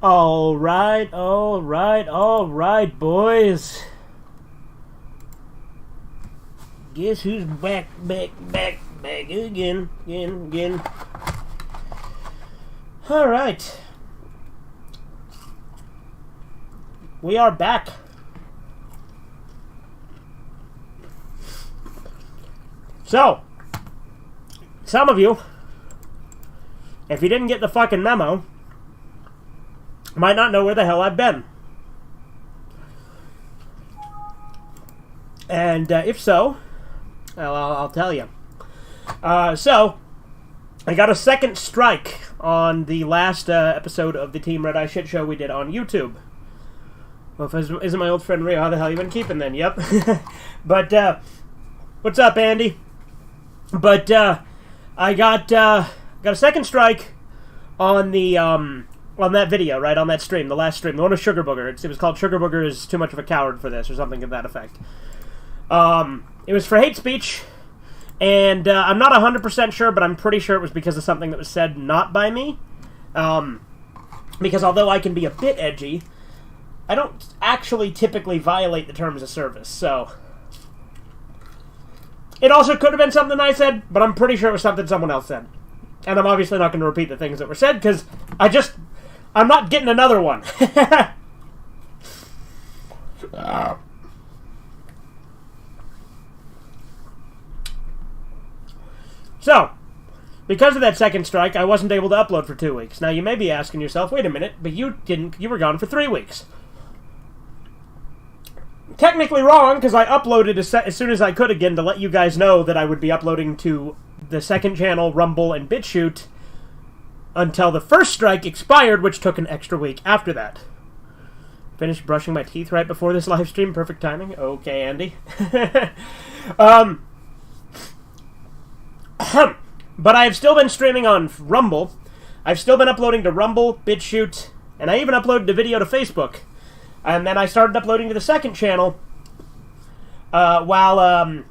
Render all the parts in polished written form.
Alright, boys. Guess who's back again. Alright. We are back. So, some of you, if you didn't get the fucking memo, might not know where the hell I've been. And if so, well, I'll tell you. So, I got a second strike on the last episode of the Team Red Eye Shit Show we did on YouTube. Well, if it isn't my old friend Rio, how the hell you been keeping then? Yep. But, what's up, Andy? But, I got a second strike on the, on that video, right? On that stream, the last stream. The one with Sugar Booger. It was called Sugar Booger is too much of a coward for this, or something to that effect. It was for hate speech, and I'm not 100% sure, but I'm pretty sure it was because of something that was said not by me. Because although I can be a bit edgy, I don't actually typically violate the terms of service, so... It also could have been something I said, but I'm pretty sure it was something someone else said. And I'm obviously not going to repeat the things that were said, because I'm not getting another one. So, because of that second strike, I wasn't able to upload for 2 weeks. Now, you may be asking yourself, wait a minute, but you were gone for 3 weeks. Technically wrong, because I uploaded as soon as I could again to let you guys know that I would be uploading to the second channel, Rumble, and BitChute until the first strike expired, which took an extra week after that. Finished brushing my teeth right before this live stream. Perfect timing. Okay, Andy. But I have still been streaming on Rumble. I've still been uploading to Rumble, BitChute, and I even uploaded a video to Facebook. And then I started uploading to the second channel while I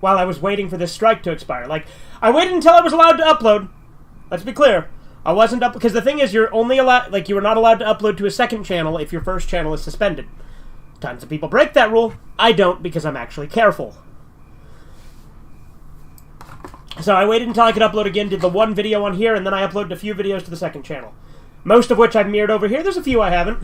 was waiting for this strike to expire. Like, I waited until I was allowed to upload. Let's be clear. I wasn't up because the thing is, you're only allowed, like, you are not allowed to upload to a second channel if your first channel is suspended. Tons of people break that rule. I don't, because I'm actually careful. So I waited until I could upload again, did the one video on here, and then I uploaded a few videos to the second channel. Most of which I've mirrored over here. There's a few I haven't.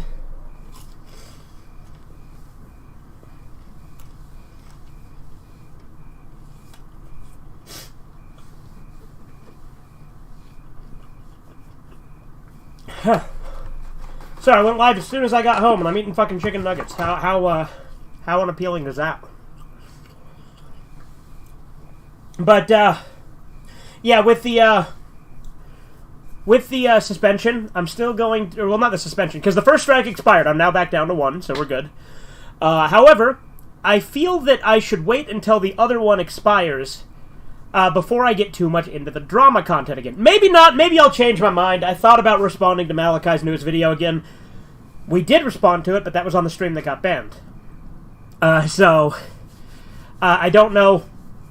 So I went live as soon as I got home, and I'm eating fucking chicken nuggets. How unappealing is that? But yeah, with the suspension, I'm still going to... Well, not the suspension, because the first strike expired. I'm now back down to 1, so we're good. However, I feel that I should wait until the other one expires before I get too much into the drama content again. Maybe not. Maybe I'll change my mind. I thought about responding to Malachi's newest video again. We did respond to it, but that was on the stream that got banned. So, I don't know.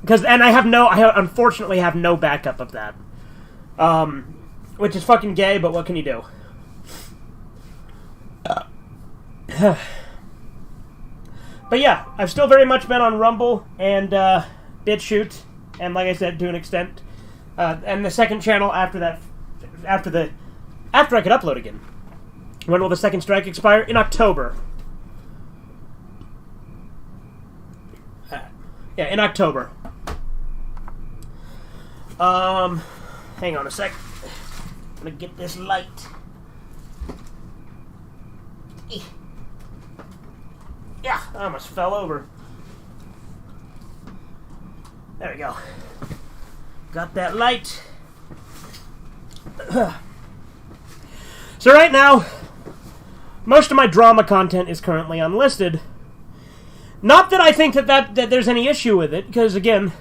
And I unfortunately have no backup of that. Which is fucking gay, but what can you do? But yeah, I've still very much been on Rumble and BitChute, and like I said, to an extent, and the second channel after that, after I could upload again. When will the second strike expire? In October. Yeah, in October. Hang on a sec. I'm gonna get this light. Yeah, I almost fell over. There we go. Got that light. So right now, most of my drama content is currently unlisted. Not that I think that there's any issue with it, because again,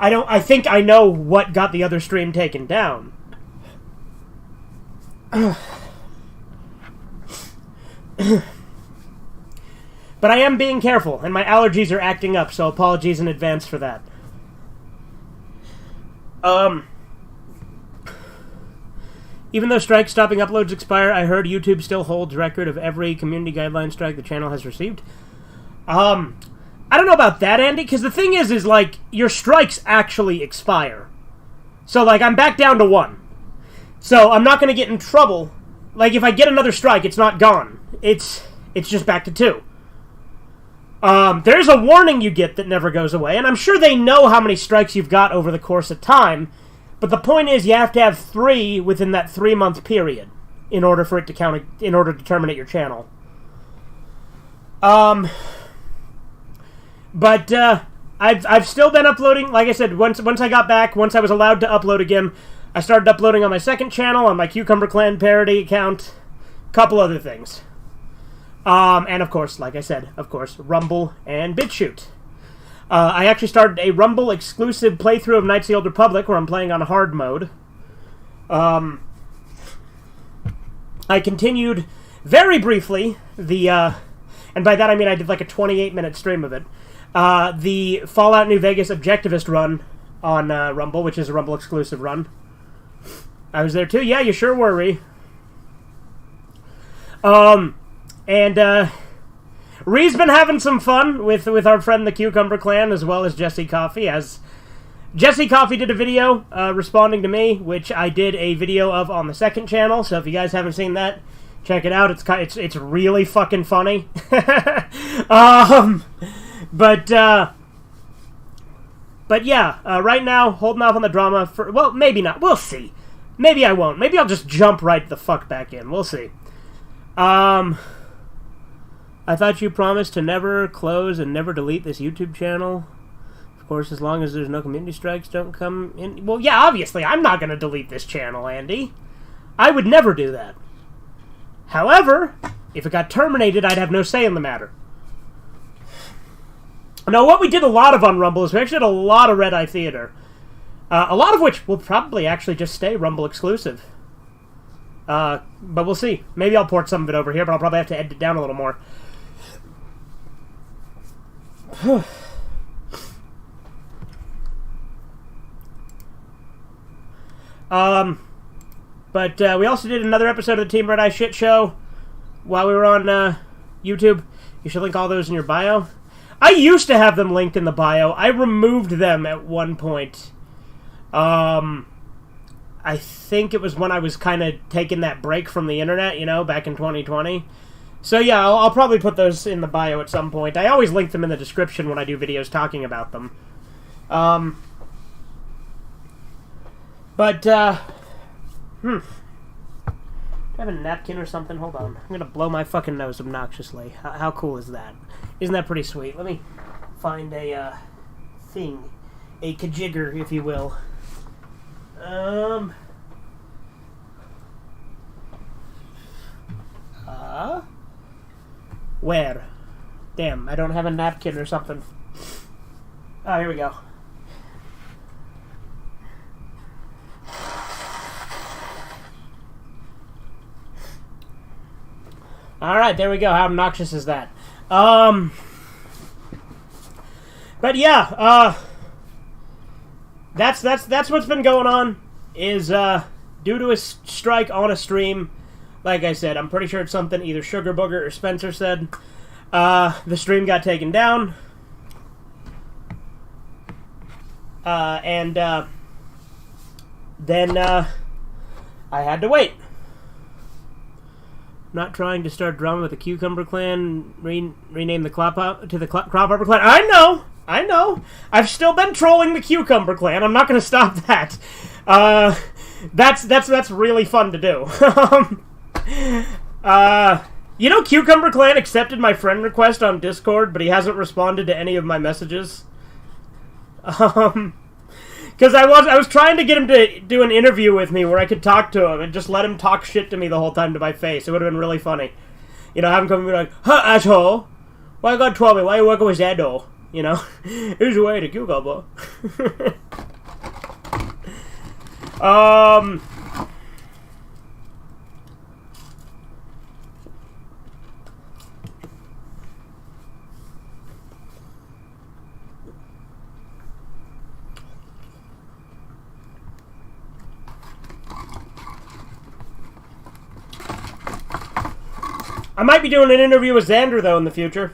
I think I know what got the other stream taken down. But I am being careful, and my allergies are acting up, so apologies in advance for that. Even though strikes stopping uploads expire, I heard YouTube still holds record of every community guideline strike the channel has received. I don't know about that, Andy, because the thing is like, your strikes actually expire. So, like, I'm back down to 1. So, I'm not going to get in trouble. Like, if I get another strike, it's not gone. It's just back to 2. There's a warning you get that never goes away, and I'm sure they know how many strikes you've got over the course of time, but the point is you have to have 3 within that 3-month period in order for it to count, in order to terminate your channel. But I've still been uploading. Like I said, once I got back, once I was allowed to upload again, I started uploading on my second channel, on my Cucumber Clan parody account, a couple other things. And of course, like I said, Rumble and BitChute. I actually started a Rumble exclusive playthrough of Knights of the Old Republic where I'm playing on hard mode. I continued very briefly and by that I mean I did like a 28-minute stream of it, the Fallout New Vegas Objectivist run on Rumble, which is a Rumble exclusive run. I was there too. Yeah, you sure were, Ree. And Ree's been having some fun with our friend the Cucumber Clan, as well as Jesse Coffee. As Jesse Coffee did a video responding to me, which I did a video of on the second channel. So if you guys haven't seen that, check it out. It's really fucking funny. But yeah, right now holding off on the drama for, well, maybe not. We'll see. Maybe I won't. Maybe I'll just jump right the fuck back in. We'll see. I thought you promised to never close and never delete this YouTube channel. Of course, as long as there's no community strikes don't come in. Well, yeah, obviously, I'm not going to delete this channel, Andy. I would never do that. However, if it got terminated, I'd have no say in the matter. Now, what we did a lot of on Rumble is we actually did a lot of Red Eye Theater. A lot of which will probably actually just stay Rumble exclusive. But we'll see. Maybe I'll port some of it over here, but I'll probably have to edit it down a little more. But we also did another episode of the Team Red Eye Shit Show while we were on YouTube. You should link all those in your bio. I used to have them linked in the bio. I removed them at one point. I think it was when I was kind of taking that break from the internet, you know, back in 2020. So yeah, I'll probably put those in the bio at some point. I always link them in the description when I do videos talking about them. Do I have a napkin or something? Hold on. I'm gonna blow my fucking nose obnoxiously. How cool is that? Isn't that pretty sweet? Let me find a thing. A kajigger, if you will. Where? Damn, I don't have a napkin or something. Oh, here we go. Alright, there we go. How obnoxious is that? But yeah, that's what's been going on, is, due to a strike on a stream, like I said, I'm pretty sure it's something either Sugar Booger or Spencer said, the stream got taken down, and then, I had to wait. Not trying to start drama with the Cucumber Clan, rename the to the Cropper Clan. I know. I've still been trolling the Cucumber Clan. I'm not going to stop that. That's really fun to do. You know, Cucumber Clan accepted my friend request on Discord, but he hasn't responded to any of my messages. Because I was trying to get him to do an interview with me where I could talk to him and just let him talk shit to me the whole time to my face. It would have been really funny. You know, have him come and be like, "Huh, asshole? Why you gotta troll me? Why you working with Zando? You know? Here's your way to cucumber." I might be doing an interview with Xander, though, in the future.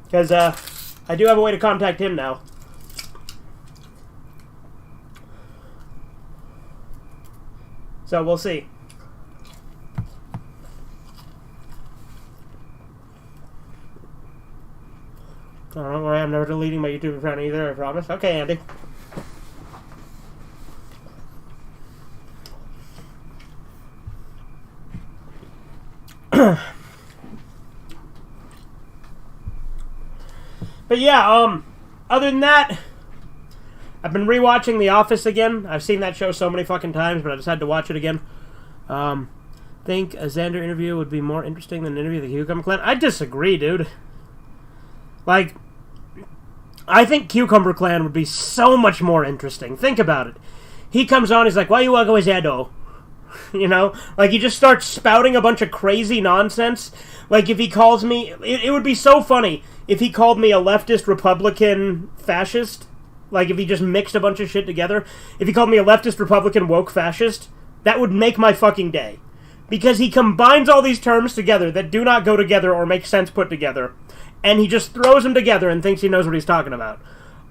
Because I do have a way to contact him now. So we'll see. Don't worry, I'm never deleting my YouTube account either, I promise. Okay, Andy. But yeah, other than that, I've been rewatching The Office again. I've seen that show so many fucking times, but I decided to watch it again. Think a Xander interview would be more interesting than an interview with the Cucumber Clan? I disagree, dude. Like, I think Cucumber Clan would be so much more interesting. Think about it. He comes on, he's like, why you walk away, Xando? You know? Like, he just starts spouting a bunch of crazy nonsense. Like, if he calls me... It would be so funny if he called me a leftist Republican fascist. Like, if he just mixed a bunch of shit together. If he called me a leftist Republican woke fascist, that would make my fucking day. Because he combines all these terms together that do not go together or make sense put together. And he just throws them together and thinks he knows what he's talking about.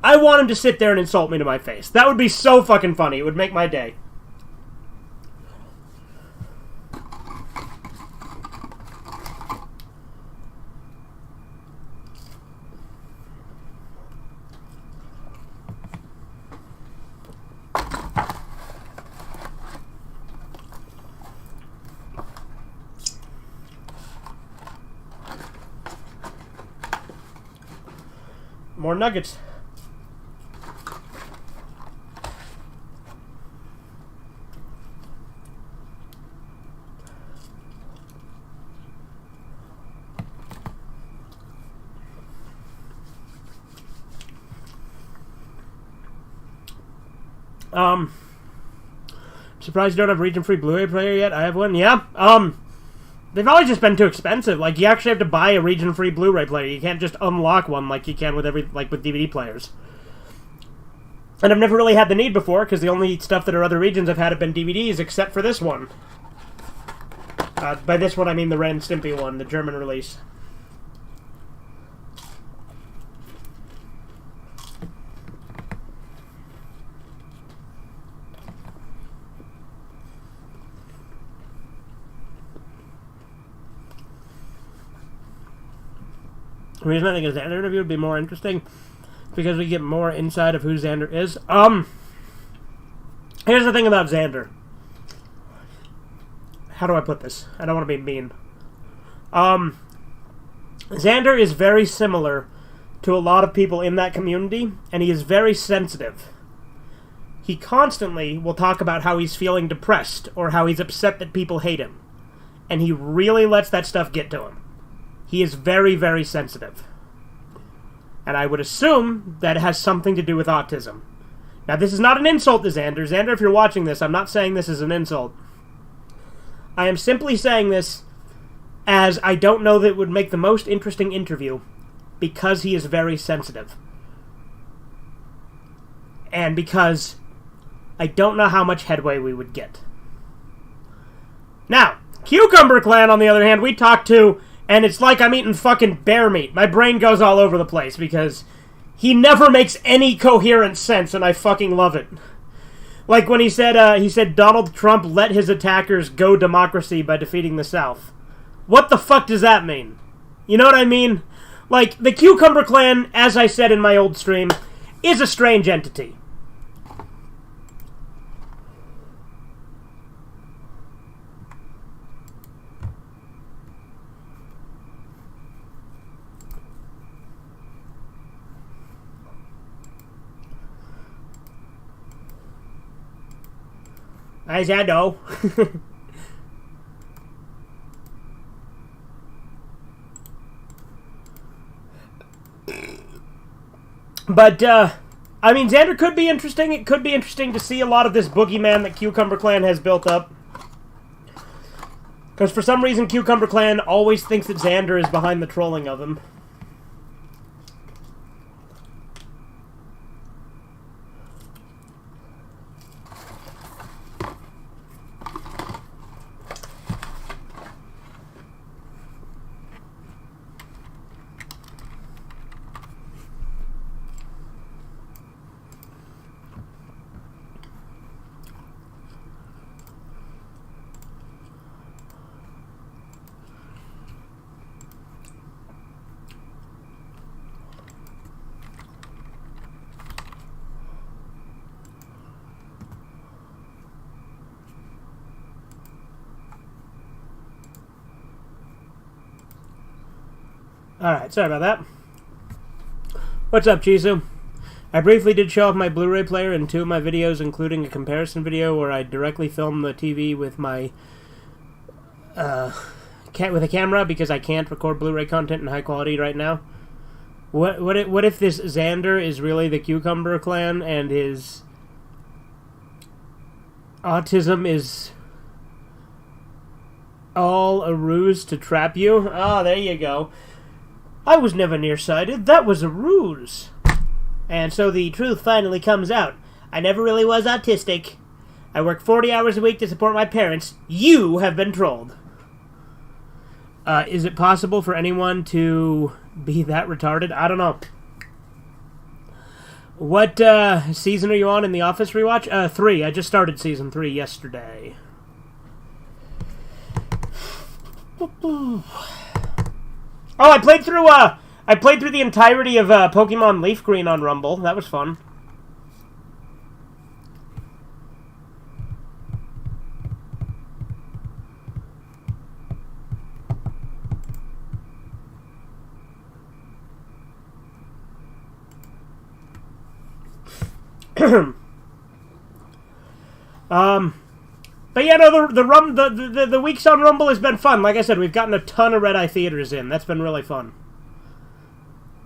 I want him to sit there and insult me to my face. That would be so fucking funny. It would make my day. More nuggets. Surprised you don't have region-free Blu-ray player yet? I have one. Yeah. They've always just been too expensive. Like, you actually have to buy a region-free Blu-ray player. You can't just unlock one like you can with with DVD players. And I've never really had the need before, because the only stuff that are other regions I've had have been DVDs, except for this one. By this one, I mean the Ren and Stimpy one, the German release. The reason I think a Xander interview would be more interesting because we get more insight of who Xander is. Here's the thing about Xander. How do I put this? I don't want to be mean. Xander is very similar to a lot of people in that community, and he is very sensitive. He constantly will talk about how he's feeling depressed or how he's upset that people hate him. And he really lets that stuff get to him. He is very, very sensitive. And I would assume that it has something to do with autism. Now, this is not an insult to Xander. Xander, if you're watching this, I'm not saying this is an insult. I am simply saying this as I don't know that it would make the most interesting interview because he is very sensitive. And because I don't know how much headway we would get. Now, Cucumber Clan, on the other hand, we talked to... And it's like I'm eating fucking bear meat. My brain goes all over the place because he never makes any coherent sense, and I fucking love it. Like when he said Donald Trump let his attackers go democracy by defeating the South. What the fuck does that mean? You know what I mean? Like, the Cucumber Clan, as I said in my old stream, is a strange entity. As I know. But, I mean, Xander could be interesting. It could be interesting to see a lot of this boogeyman that Cucumber Clan has built up. Because for some reason, Cucumber Clan always thinks that Xander is behind the trolling of him. Alright, sorry about that. What's up, Chisu? I briefly did show off my Blu-ray player in 2 of my videos, including a comparison video where I directly filmed the TV with my with a camera because I can't record Blu-ray content in high quality right now. What if this Xander is really the Cucumber Clan and his autism is all a ruse to trap you? Oh, there you go. I was never nearsighted. That was a ruse. And so the truth finally comes out. I never really was autistic. I work 40 hours a week to support my parents. You have been trolled. Is it possible for anyone to be that retarded? I don't know. What season are you on in The Office rewatch? 3. I just started season 3 yesterday. Oh, I played through the entirety of Pokemon Leaf Green on Rumble. That was fun. But yeah, no, the weeks on Rumble has been fun. Like I said, we've gotten a ton of Red Eye Theaters in. That's been really fun.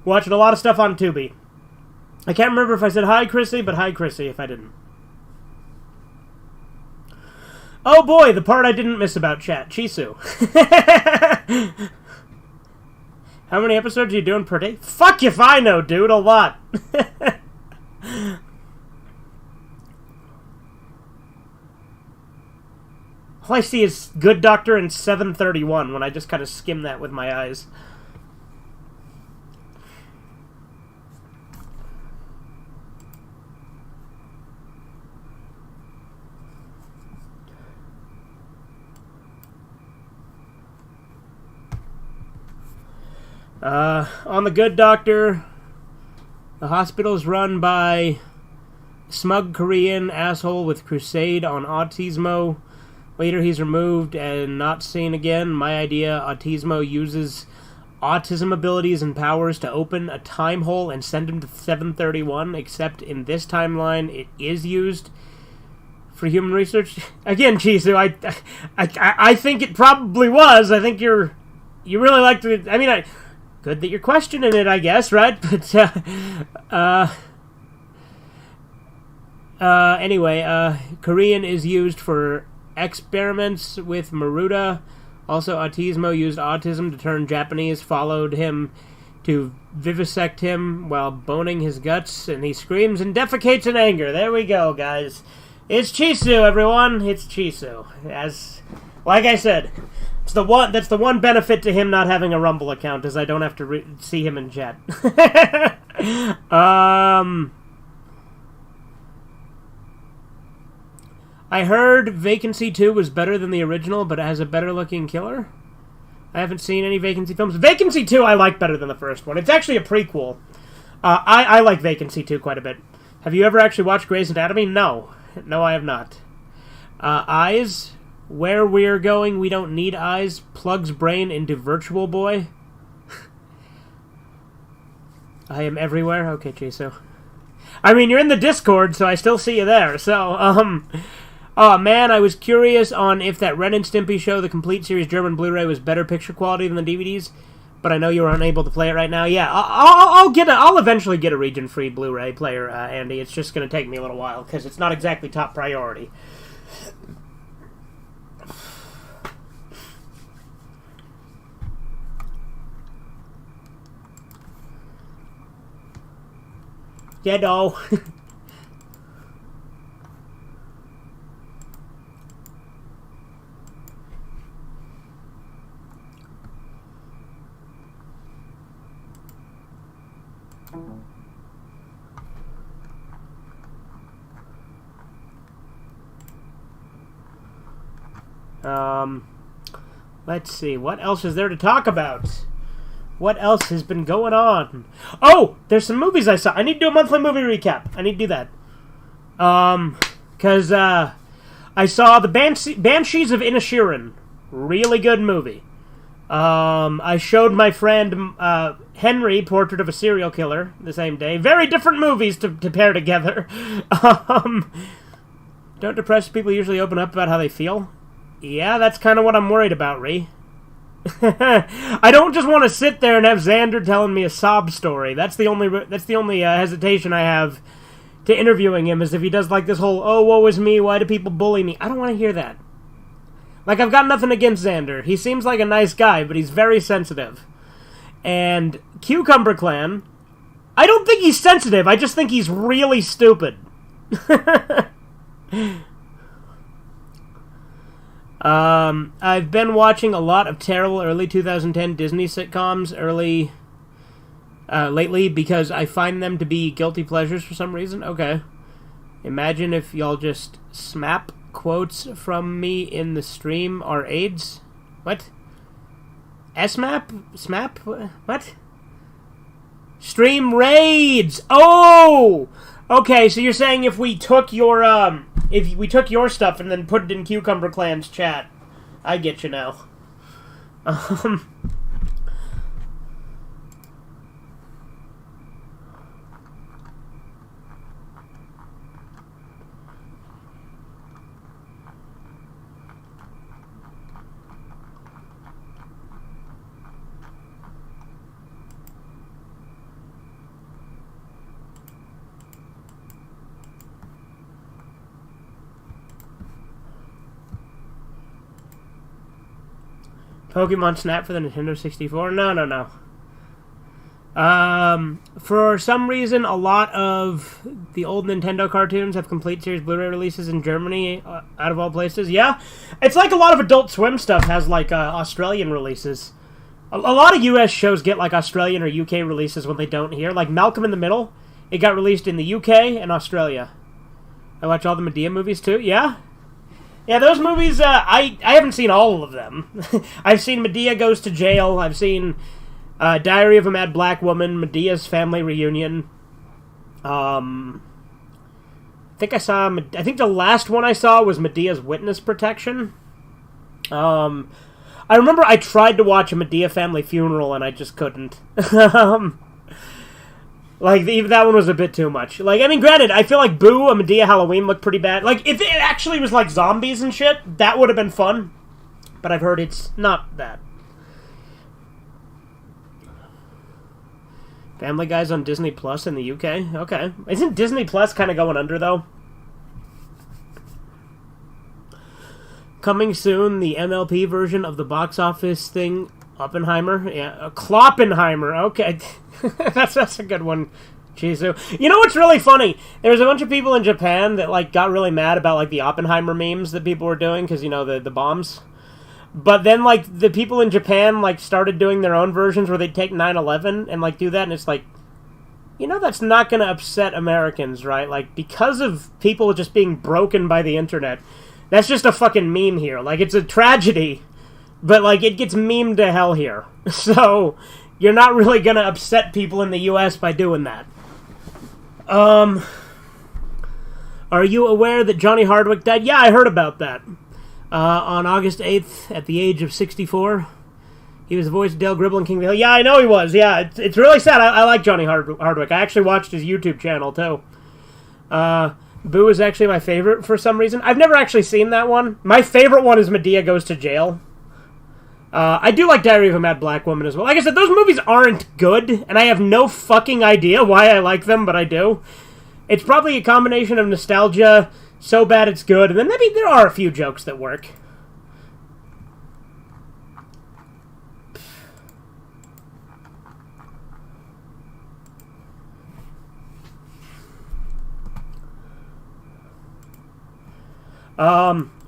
Watching a lot of stuff on Tubi. I can't remember if I said hi, Chrissy, but hi, Chrissy, if I didn't. Oh boy, the part I didn't miss about chat. Chisu. How many episodes are you doing per day? Fuck if I know, dude. A lot. All I see is Good Doctor and 731 when I just kind of skim that with my eyes. On the Good Doctor, the hospital is run by smug Korean asshole with crusade on autismo. Later, he's removed and not seen again. My idea, Autismo uses autism abilities and powers to open a time hole and send him to 731, except in this timeline, it is used for human research. Again, Chisu, I think it probably was. I think you really like to... I mean, good that you're questioning it, I guess, right? But, anyway, Korean is used for experiments with Maruta. Also, Autismo used autism to turn Japanese, followed him to vivisect him while boning his guts, and he screams and defecates in anger. There we go, guys. It's Chisu, everyone. It's Chisu. Like I said, that's the one benefit to him not having a Rumble account, is I don't have to see him in chat. I heard Vacancy 2 was better than the original, but it has a better-looking killer. I haven't seen any Vacancy films. Vacancy 2 I like better than the first one. It's actually a prequel. I like Vacancy 2 quite a bit. Have you ever actually watched Grey's Anatomy? No. No, I have not. Eyes. Where we're going, we don't need eyes. Plugs brain into Virtual Boy. I am everywhere. Okay, Chiso. I mean, you're in the Discord, so I still see you there. So, oh, man, I was curious on if that Ren and Stimpy show, the complete series German Blu-ray, was better picture quality than the DVDs, but I know you were unable to play it right now. Yeah, I'll eventually get a region-free Blu-ray player, Andy. It's just going to take me a little while, because it's not exactly top priority. Yeah, no. Let's see. What else is there to talk about? What else has been going on? Oh! There's some movies I saw. I need to do a monthly movie recap. I need to do that. Because, I saw The Banshees of Inisherin. Really good movie. I showed my friend Henry Portrait of a Serial Killer the same day. Very different movies to pair together. Don't depressed people usually open up about how they feel? Yeah, that's kind of what I'm worried about, Ree. I don't just want to sit there and have Xander telling me a sob story. That's the only hesitation I have to interviewing him, is if he does like this whole, oh, woe is me, why do people bully me? I don't want to hear that. Like, I've got nothing against Xander. He seems like a nice guy, but he's very sensitive. And Cucumber Clan, I don't think he's sensitive. I just think he's really stupid. I've been watching a lot of terrible early 2010 Disney sitcoms lately because I find them to be guilty pleasures for some reason. Okay. Imagine if y'all just smap quotes from me in the stream are AIDS. What? SMAP? SMAP? What? Stream raids! Oh! Okay, so you're saying if we took your stuff and then put it in Cucumber Clan's chat. I get you now. Pokemon Snap for the Nintendo 64? No. For some reason, a lot of the old Nintendo cartoons have complete series Blu-ray releases in Germany, out of all places. Yeah, it's like a lot of Adult Swim stuff has, like, Australian releases. A lot of US shows get, like, Australian or UK releases when they don't here. Like, Malcolm in the Middle, it got released in the UK and Australia. I watch all the Medea movies, too. Yeah? Yeah, those movies, I haven't seen all of them. I've seen Medea Goes to Jail. I've seen Diary of a Mad Black Woman, Medea's Family Reunion. I think the last one I saw was Medea's Witness Protection. I remember I tried to watch a Medea family funeral and I just couldn't. Like, even that one was a bit too much. Like, I mean, granted, I feel like Boo, a Medea Halloween looked pretty bad. Like, if it actually was like zombies and shit, that would have been fun. But I've heard it's not that. Family Guy's on Disney Plus in the UK? Okay. Isn't Disney Plus kind of going under, though? Coming soon, the MLP version of the box office thing, Oppenheimer? Yeah, Kloppenheimer. Okay. that's a good one, Chizu. You know what's really funny? There was a bunch of people in Japan that, like, got really mad about, like, the Oppenheimer memes that people were doing, because, you know, the bombs. But then, like, the people in Japan, like, started doing their own versions where they'd take 9/11 and, like, do that, and it's like, you know, that's not going to upset Americans, right? Like, because of people just being broken by the internet, that's just a fucking meme here. Like, it's a tragedy, but, like, it gets memed to hell here. So, you're not really going to upset people in the U.S. by doing that. Are you aware that Johnny Hardwick died? Yeah, I heard about that. On August 8th, at the age of 64. He was the voice of Dale Gribble in King of the Hill. Yeah, I know he was. Yeah, it's really sad. I like Johnny Hardwick. I actually watched his YouTube channel, too. Boo is actually my favorite for some reason. I've never actually seen that one. My favorite one is Medea Goes to Jail. I do like Diary of a Mad Black Woman as well. Like I said, those movies aren't good, and I have no fucking idea why I like them, but I do. It's probably a combination of nostalgia, so bad it's good, and then maybe there are a few jokes that work.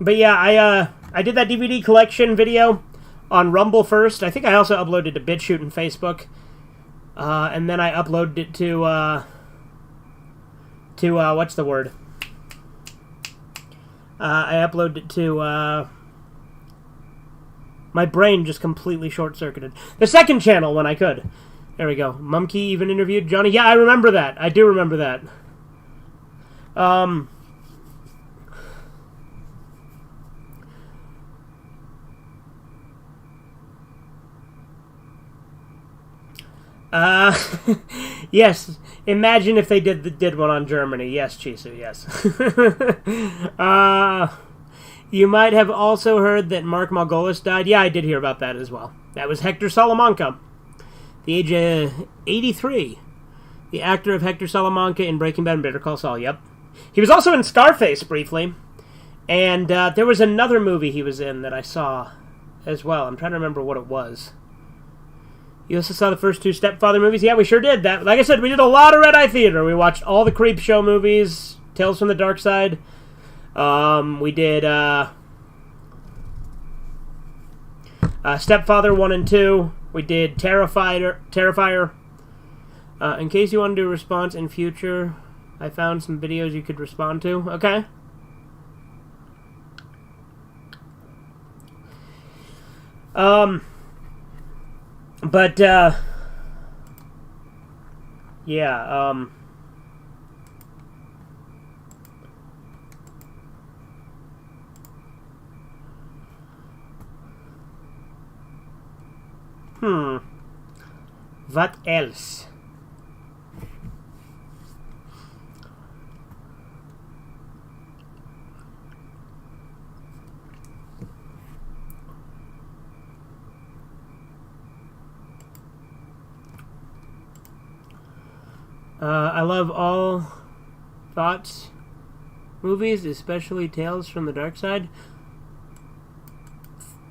But yeah, I did that DVD collection video on Rumble first. I think I also uploaded to BitChute and Facebook. And then I uploaded it to what's the word? I uploaded it to, my brain just completely short-circuited. The second channel when I could. There we go. Mumkey even interviewed Johnny. Yeah, I remember that. I do remember that. Uh, yes. Imagine if they did one on Germany. Yes, Chisu, yes. You might have also heard that Mark Margolis died. Yeah, I did hear about that as well. That was Hector Salamanca, the age of 83. The actor of Hector Salamanca in Breaking Bad and Better Call Saul, yep. He was also in Scarface briefly. And there was another movie he was in that I saw as well. I'm trying to remember what it was. You also saw the first two Stepfather movies? Yeah, we sure did. That, like I said, we did a lot of Red Eye Theater. We watched all the Creep Show movies, Tales from the Dark Side. We did Stepfather 1 and 2. We did Terrifier. In case you want to do a response in future, I found some videos you could respond to. Okay. But, yeah, What else? I love all Thoughts movies, especially Tales from the Dark Side.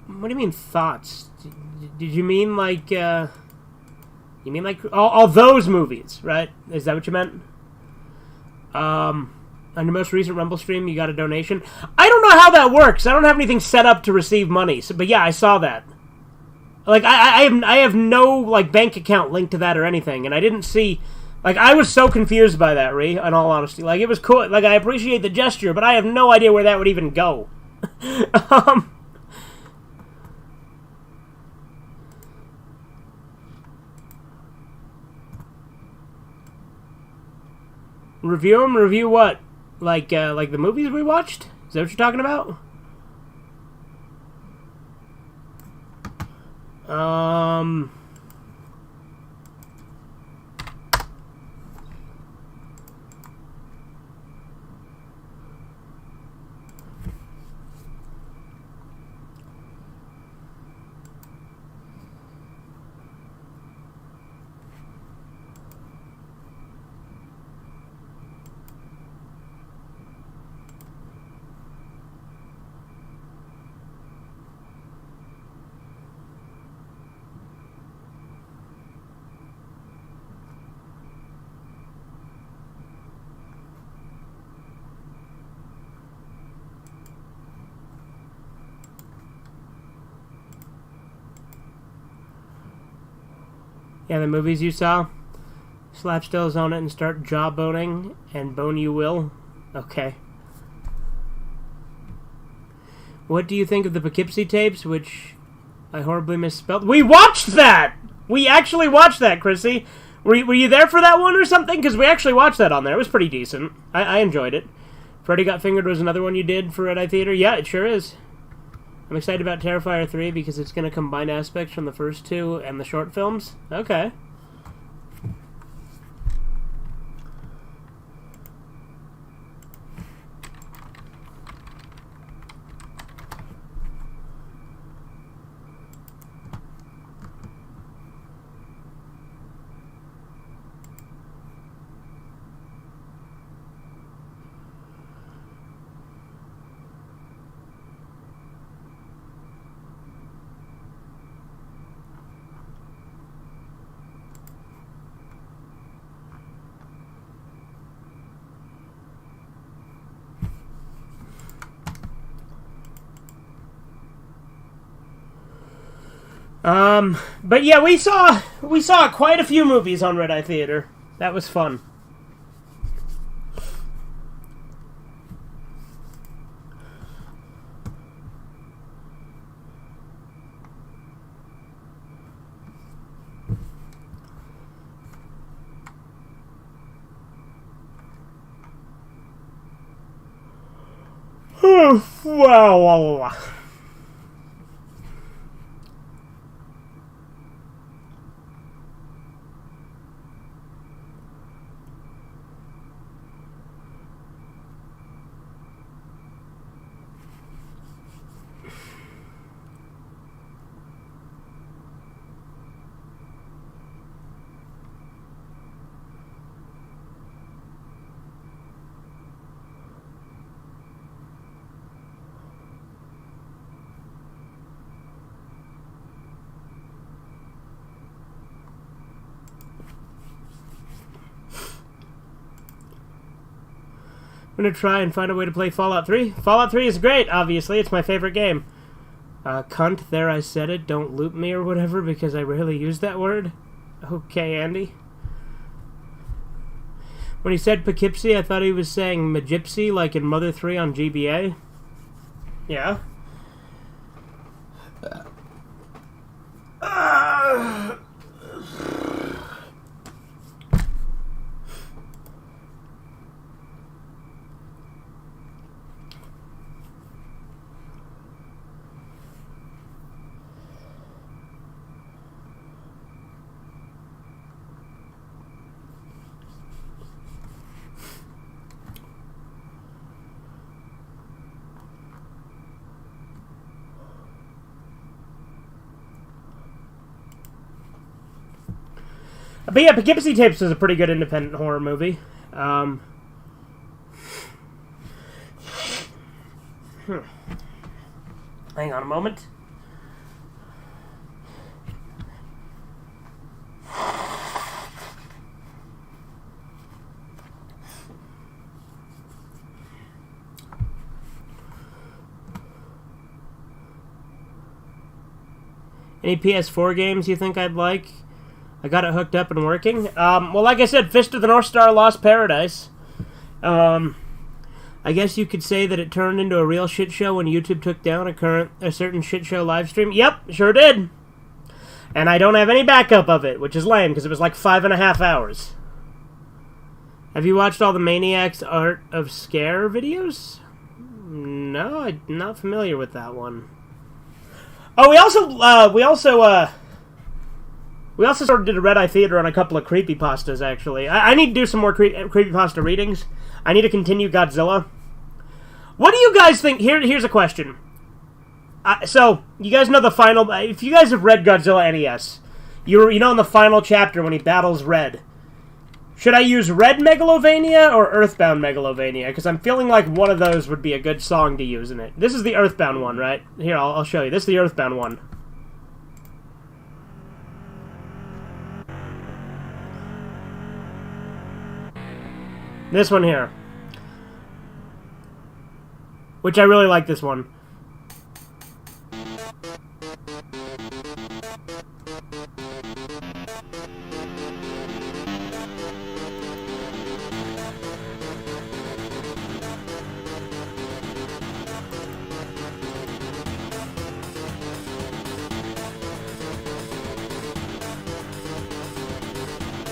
What do you mean Thoughts? Did you mean like you mean like all those movies, right? Is that what you meant? On your most recent Rumble stream, you got a donation. I don't know how that works. I don't have anything set up to receive money. So, but yeah, I saw that. Like I have no like bank account linked to that or anything, and I didn't see. Like, I was so confused by that, Ree, in all honesty. Like, it was cool. Like, I appreciate the gesture, but I have no idea where that would even go. Review them? Review what? Like the movies we watched? Is that what you're talking about? Yeah, the movies you saw? Slap stills on it and start jawboning, and bone you will. Okay. What do you think of the Poughkeepsie tapes, which I horribly misspelled? We watched that! We actually watched that, Chrissy. Were you there for that one or something? Because we actually watched that on there. It was pretty decent. I enjoyed it. Freddy Got Fingered was another one you did for Red Eye Theater? Yeah, it sure is. I'm excited about Terrifier 3 because it's going to combine aspects from the first two and the short films. Okay. But yeah, we saw quite a few movies on Red Eye Theater. That was fun. Wow. I'm going to try and find a way to play Fallout 3. Fallout 3 is great, obviously. It's my favorite game. Cunt, there I said it. Don't loop me or whatever, because I rarely use that word. Okay, Andy. When he said Poughkeepsie, I thought he was saying Magypsy, like in Mother 3 on GBA. Yeah. But yeah, Poughkeepsie Tapes is a pretty good independent horror movie. Hang on a moment. Any PS4 games you think I'd like? I got it hooked up and working. Well, like I said, Fist of the North Star Lost Paradise. I guess you could say that it turned into a real shit show when YouTube took down a certain shit show live stream. Yep, sure did. And I don't have any backup of it, which is lame, because it was like 5.5 hours. Have you watched all the Maniacs Art of Scare videos? No, I'm not familiar with that one. Oh, we also sort of did a Red Eye Theater on a couple of creepypastas, actually. I need to do some more creepypasta readings. I need to continue Godzilla. What do you guys think? Here's a question. So, you guys know the final... If you guys have read Godzilla NES, you know in the final chapter when he battles Red, should I use Red Megalovania or Earthbound Megalovania? Because I'm feeling like one of those would be a good song to use in it. This is the Earthbound one, right? Here, I'll show you. This is the Earthbound one. This one here. Which I really like this one.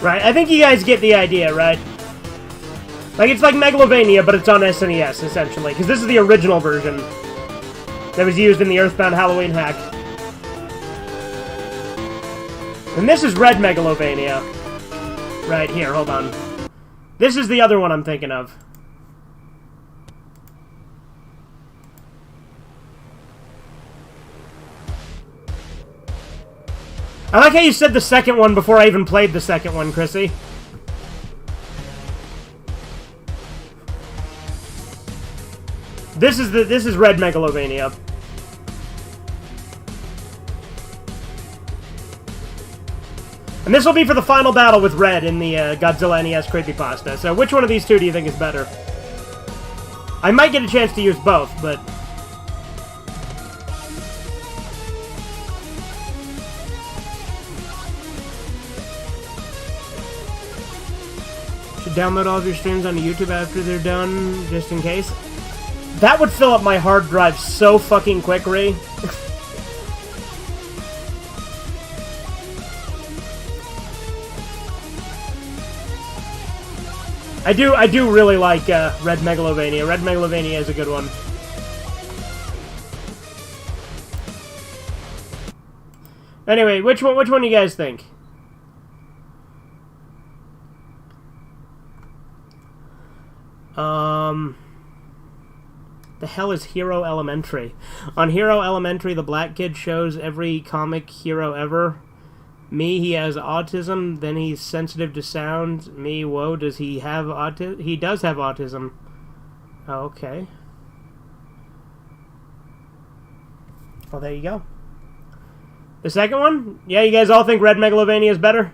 Right, I think you guys get the idea, right? Like, it's like Megalovania, but it's on SNES, essentially. Because this is the original version that was used in the Earthbound Halloween hack. And this is Red Megalovania. Right here, hold on. This is the other one I'm thinking of. I like how you said the second one before I even played the second one, Chrissy. This is Red Megalovania. And this will be for the final battle with Red in the Godzilla NES creepypasta. So which one of these two do you think is better? I might get a chance to use both, but... Should download all of your streams onto YouTube after they're done, just in case. That would fill up my hard drive so fucking quick, Ree. I do really like Red Megalovania. Red Megalovania is a good one. Anyway, which one do you guys think? The hell is Hero Elementary? On Hero Elementary, the black kid shows every comic hero ever. Me, he has autism, then he's sensitive to sound. Me, whoa, does he have autism? He does have autism. Oh, okay. Well, there you go. The second one? Yeah, you guys all think Red Megalovania is better?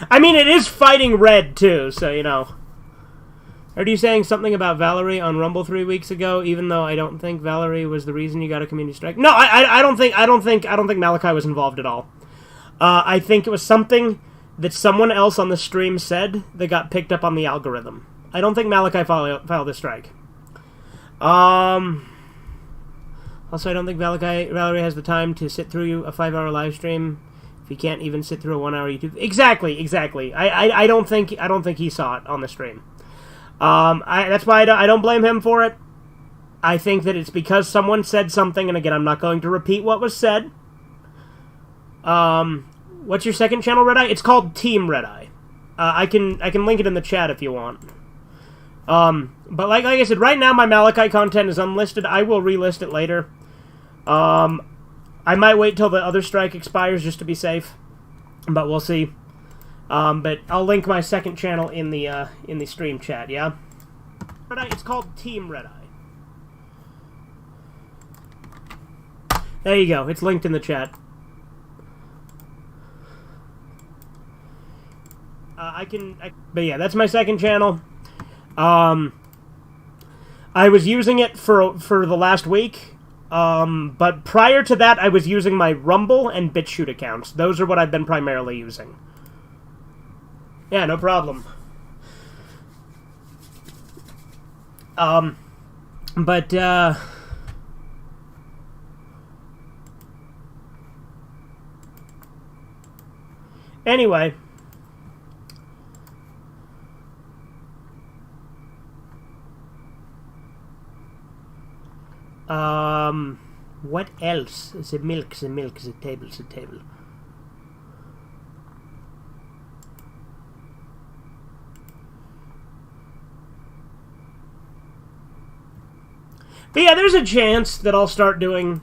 I mean, it is fighting Red, too, so, you know. Heard you saying something about Valerie on Rumble 3 weeks ago, even though I don't think Valerie was the reason you got a community strike. No, I don't think Malachi was involved at all. I think it was something that someone else on the stream said that got picked up on the algorithm. I don't think Malachi filed a strike. Also, I don't think Valerie has the time to sit through a 5-hour live stream if he can't even sit through a 1-hour YouTube. Exactly. I don't think he saw it on the stream. That's why I don't blame him for it. I think that it's because someone said something, and again, I'm not going to repeat what was said. What's your second channel, Red Eye? It's called Team Red Eye. I can link it in the chat if you want. But like I said, right now my Malachi content is unlisted. I will relist it later. I might wait till the other strike expires just to be safe, but we'll see. But I'll link my second channel in the stream chat, yeah? Red Eye, it's called Team Red Eye. There you go. It's linked in the chat. But yeah, that's my second channel. I was using it for the last week. But prior to that, I was using my Rumble and BitChute accounts. Those are what I've been primarily using. Yeah, no problem. Anyway. What else? The milk, the table. But yeah, there's a chance that I'll start doing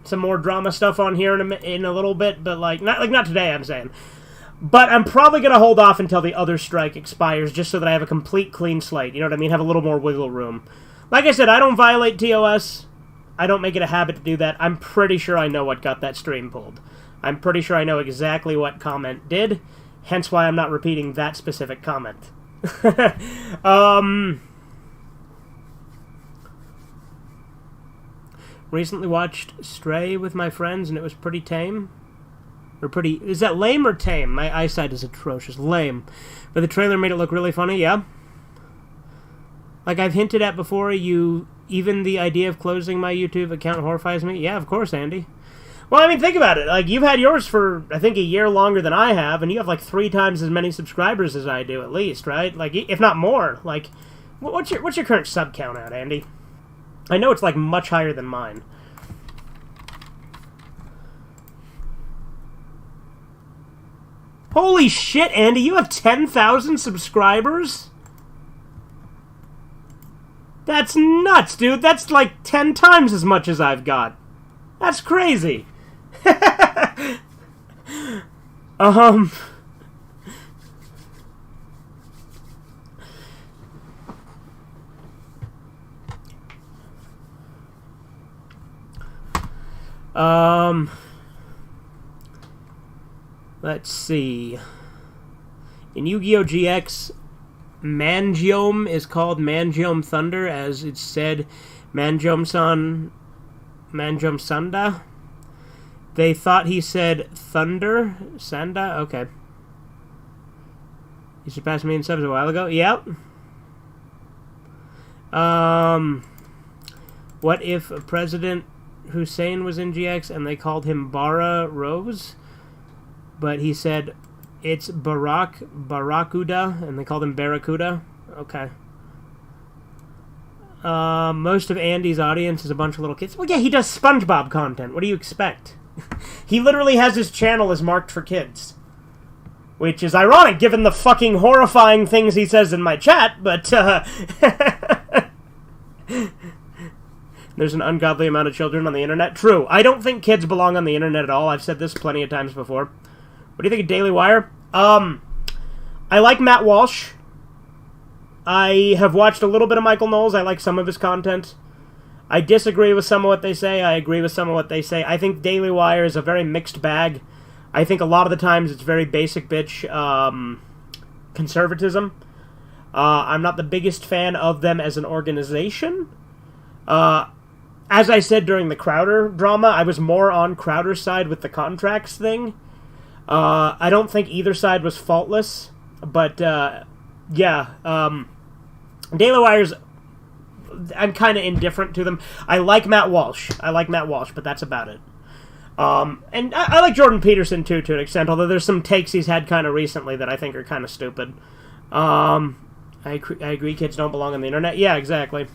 some more drama stuff on here in a little bit, but not today, I'm saying. But I'm probably going to hold off until the other strike expires, just so that I have a complete clean slate, you know what I mean? Have a little more wiggle room. Like I said, I don't violate TOS. I don't make it a habit to do that. I'm pretty sure I know what got that stream pulled. I'm pretty sure I know exactly what comment did, hence why I'm not repeating that specific comment. Recently watched Stray with my friends, and it was pretty tame. Is that lame or tame? My eyesight is atrocious. Lame. But the trailer made it look really funny, yeah? Like I've hinted at before, even the idea of closing my YouTube account horrifies me. Yeah, of course, Andy. Well, I mean, think about it. Like, you've had yours for, I think, a year longer than I have, and you have, 3 times as many subscribers as I do, at least, right? Like, if not more. Like, what's your current sub count at, Andy? I know it's, much higher than mine. Holy shit, Andy, you have 10,000 subscribers? That's nuts, dude. That's 10 times as much as I've got. That's crazy. Let's see. In Yu-Gi-Oh! GX, Mangiome is called Mangiome Thunder, as it's said Mangiome Sanda. They thought he said Thunder. Sanda? Okay. You surpassed me in subs a while ago? Yep. What if President Hussein was in GX and they called him Bara Rose? But he said it's Barracuda, and they called him Barracuda. Okay. Most of Andy's audience is a bunch of little kids. Well, yeah, he does SpongeBob content. What do you expect? He literally has his channel as marked for kids. Which is ironic, given the fucking horrifying things he says in my chat, but, there's an ungodly amount of children on the internet. True. I don't think kids belong on the internet at all. I've said this plenty of times before. What do you think of Daily Wire? I like Matt Walsh. I have watched a little bit of Michael Knowles. I like some of his content. I disagree with some of what they say. I agree with some of what they say. I think Daily Wire is a very mixed bag. I think a lot of the times it's very basic bitch conservatism. I'm not the biggest fan of them as an organization. As I said during the Crowder drama, I was more on Crowder's side with the contracts thing. I don't think either side was faultless, but Daily Wire's, I'm kind of indifferent to them. I like Matt Walsh, but that's about it. And I like Jordan Peterson, too, to an extent, although there's some takes he's had kind of recently that I think are kind of stupid. I agree kids don't belong on the internet. Yeah, exactly.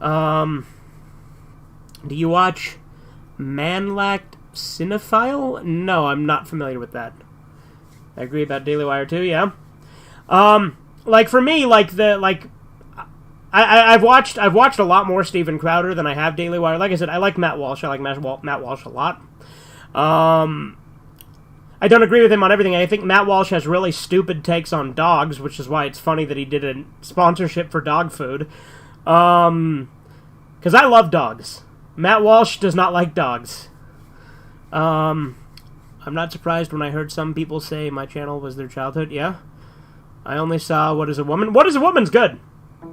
Do you watch Manlacked Cinephile? No, I'm not familiar with that. I agree about Daily Wire, too, yeah. Like, for me, I've watched a lot more Steven Crowder than I have Daily Wire. Like I said, I like Matt Walsh. I like Matt Walsh a lot. I don't agree with him on everything. I think Matt Walsh has really stupid takes on dogs, which is why it's funny that he did a sponsorship for dog food. Because I love dogs. Matt Walsh does not like dogs. I'm not surprised when I heard some people say my channel was their childhood. Yeah. I only saw What is a Woman? What is a Woman's good.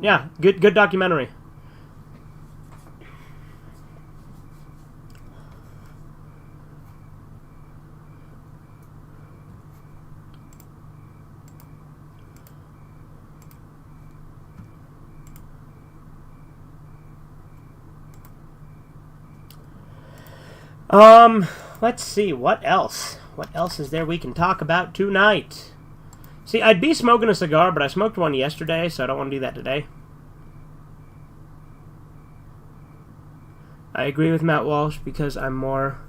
Yeah, good documentary. Let's see, what else? What else is there we can talk about tonight? See, I'd be smoking a cigar, but I smoked one yesterday, so I don't want to do that today. I agree with Matt Walsh because I'm more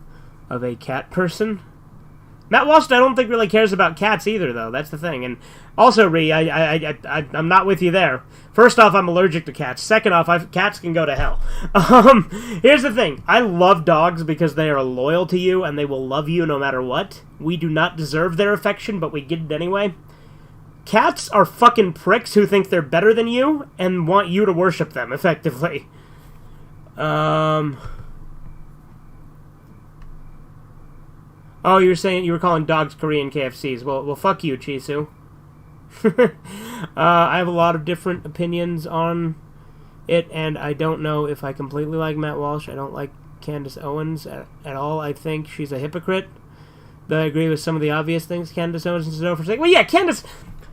of a cat person. Matt Walsh, I don't think really cares about cats either, though. That's the thing. And also, Ree, I'm not with you there. First off, I'm allergic to cats. Second off, cats can go to hell. Here's the thing. I love dogs because they are loyal to you and they will love you no matter what. We do not deserve their affection, but we get it anyway. Cats are fucking pricks who think they're better than you and want you to worship them, effectively. Oh, you were saying you were calling dogs Korean KFCs. Well, fuck you, Chisu. I have a lot of different opinions on it, and I don't know if I completely like Matt Walsh. I don't like Candace Owens at all. I think she's a hypocrite. Though I agree with some of the obvious things Candace Owens is known for saying. Well, yeah, Candace...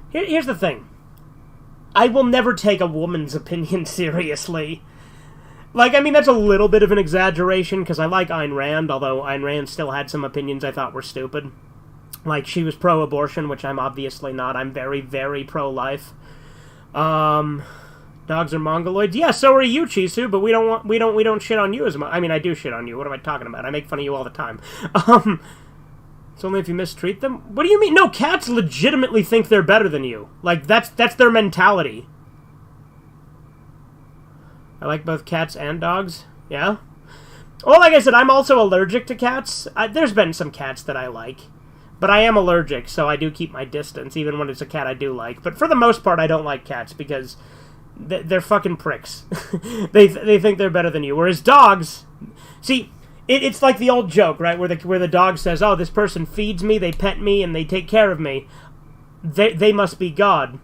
Here's the thing. I will never take a woman's opinion seriously. Like, I mean, that's a little bit of an exaggeration, because I like Ayn Rand, although Ayn Rand still had some opinions I thought were stupid. Like, she was pro-abortion, which I'm obviously not. I'm very, very pro-life. Dogs are mongoloids. Yeah, so are you, Chisu, but we don't shit on you as much. I mean, I do shit on you. What am I talking about? I make fun of you all the time. It's only if you mistreat them? What do you mean? No, cats legitimately think they're better than you. Like, that's their mentality. I like both cats and dogs. Yeah? Well, like I said, I'm also allergic to cats. There's been some cats that I like. But I am allergic, so I do keep my distance, even when it's a cat I do like. But for the most part, I don't like cats, because they're fucking pricks. They think they're better than you. Whereas dogs... See... It's like the old joke, right, where the dog says, oh, this person feeds me, they pet me, and they take care of me. They must be God.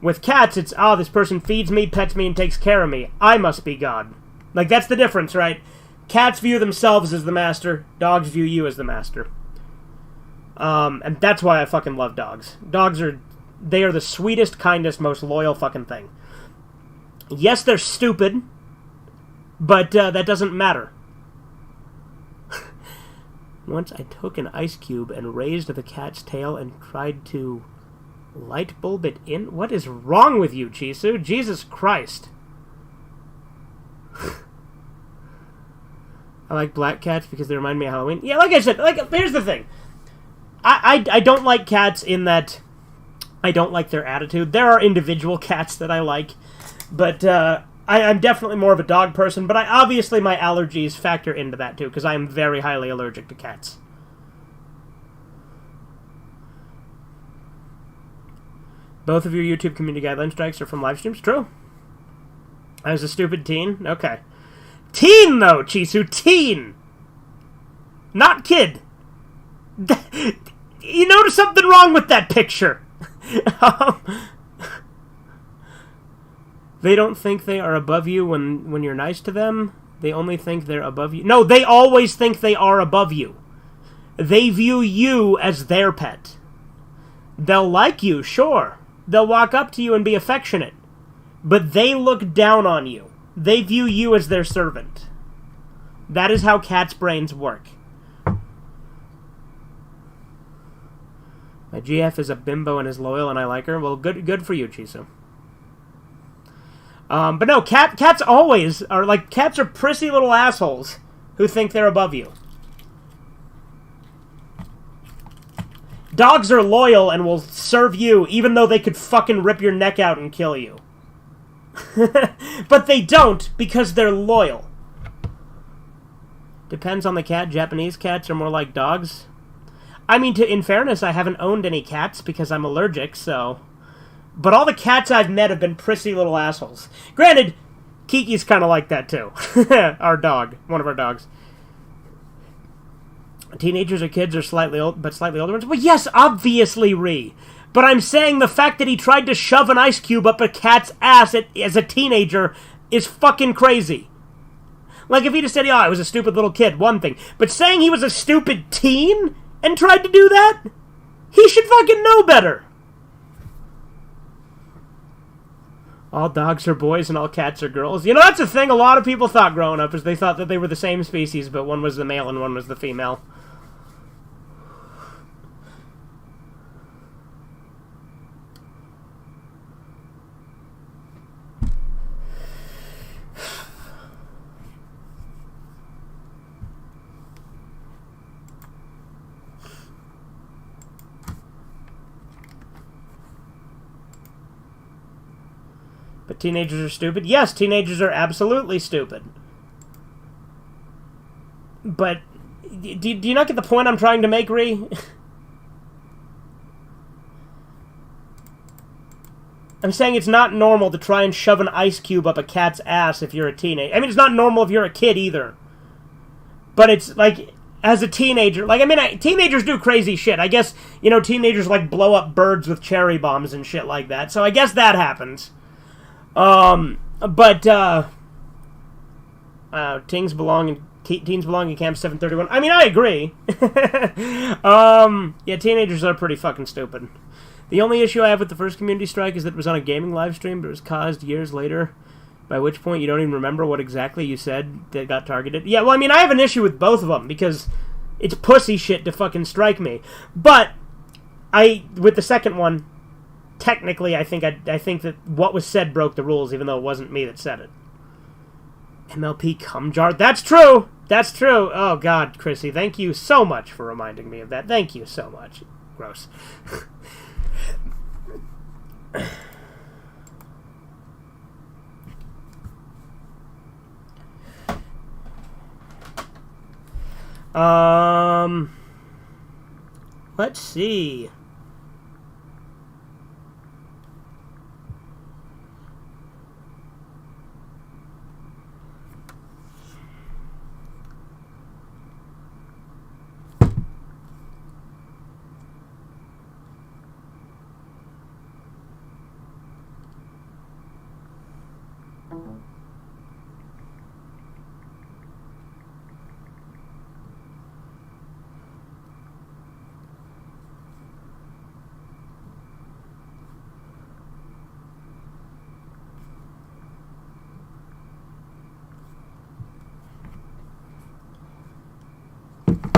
With cats, it's, oh, this person feeds me, pets me, and takes care of me. I must be God. Like, that's the difference, right? Cats view themselves as the master. Dogs view you as the master. And that's why I fucking love dogs. They are the sweetest, kindest, most loyal fucking thing. Yes, they're stupid, but that doesn't matter. Once I took an ice cube and raised the cat's tail and tried to light bulb it in. What is wrong with you, Chisu? Jesus Christ. I like black cats because they remind me of Halloween. Yeah, like I said, here's the thing. I don't like cats in that I don't like their attitude. There are individual cats that I like, but I'm definitely more of a dog person, but obviously my allergies factor into that too, because I am very highly allergic to cats. Both of your YouTube community guideline strikes are from live streams? True. I was a stupid teen? Okay. Teen, though, Chisu! Teen! Not kid! You notice something wrong with that picture? They don't think they are above you when you're nice to them. They only think they're above you. No, they always think they are above you. They view you as their pet. They'll like you, sure. They'll walk up to you and be affectionate. But they look down on you. They view you as their servant. That is how cats' brains work. My GF is a bimbo and is loyal and I like her. Well, good for you, Chisu. But no, cats always are like, cats are prissy little assholes who think they're above you. Dogs are loyal and will serve you even though they could fucking rip your neck out and kill you. But they don't because they're loyal. Depends on the cat. Japanese cats are more like dogs. I mean, in fairness, I haven't owned any cats because I'm allergic, so... But all the cats I've met have been prissy little assholes. Granted, Kiki's kind of like that, too. Our dog. One of our dogs. Teenagers or kids are slightly old, but slightly older ones? Well, yes, obviously, Ree. But I'm saying the fact that he tried to shove an ice cube up a cat's ass as a teenager is fucking crazy. Like, if he'd have said, oh, I was a stupid little kid, one thing. But saying he was a stupid teen and tried to do that? He should fucking know better. All dogs are boys and all cats are girls. You know, that's a thing a lot of people thought growing up, is they thought that they were the same species, but one was the male and one was the female. But teenagers are stupid? Yes, teenagers are absolutely stupid. But, do you not get the point I'm trying to make, Ree? I'm saying it's not normal to try and shove an ice cube up a cat's ass if you're a teenager. I mean, it's not normal if you're a kid either. But it's, like, as a teenager... Like, I mean, teenagers do crazy shit. I guess, you know, teenagers, like, blow up birds with cherry bombs and shit like that. So I guess that happens. Teens belong in Camp 731. I mean, I agree. Yeah, teenagers are pretty fucking stupid. The only issue I have with the first community strike is that it was on a gaming live stream, but it was caused years later, by which point you don't even remember what exactly you said that got targeted. Yeah, well, I mean, I have an issue with both of them, because it's pussy shit to fucking strike me. But, with the second one... Technically, I think that what was said broke the rules, even though it wasn't me that said it. MLP cum jar. That's true! That's true! Oh, God, Chrissy, thank you so much for reminding me of that. Thank you so much. Gross. Let's see.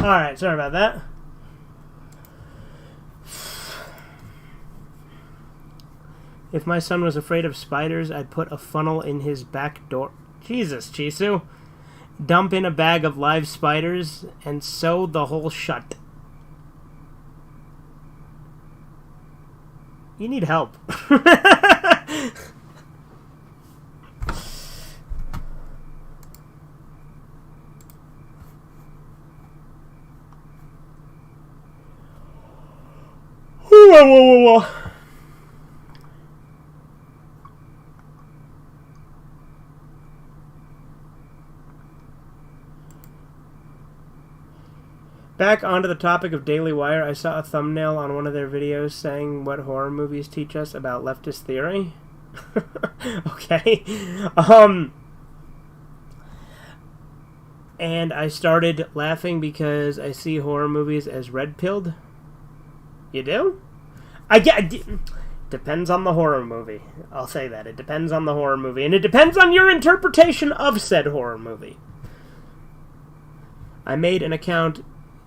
Alright, sorry about that. If my son was afraid of spiders, I'd put a funnel in his back door. Jesus, Chisu. Dump in a bag of live spiders and sew the hole shut. You need help. Whoa. Back onto the topic of Daily Wire, I saw a thumbnail on one of their videos saying what horror movies teach us about leftist theory. Okay. And I started laughing because I see horror movies as red-pilled. You do? Depends on the horror movie. I'll say that. It depends on the horror movie. And it depends on your interpretation of said horror movie. I made an account...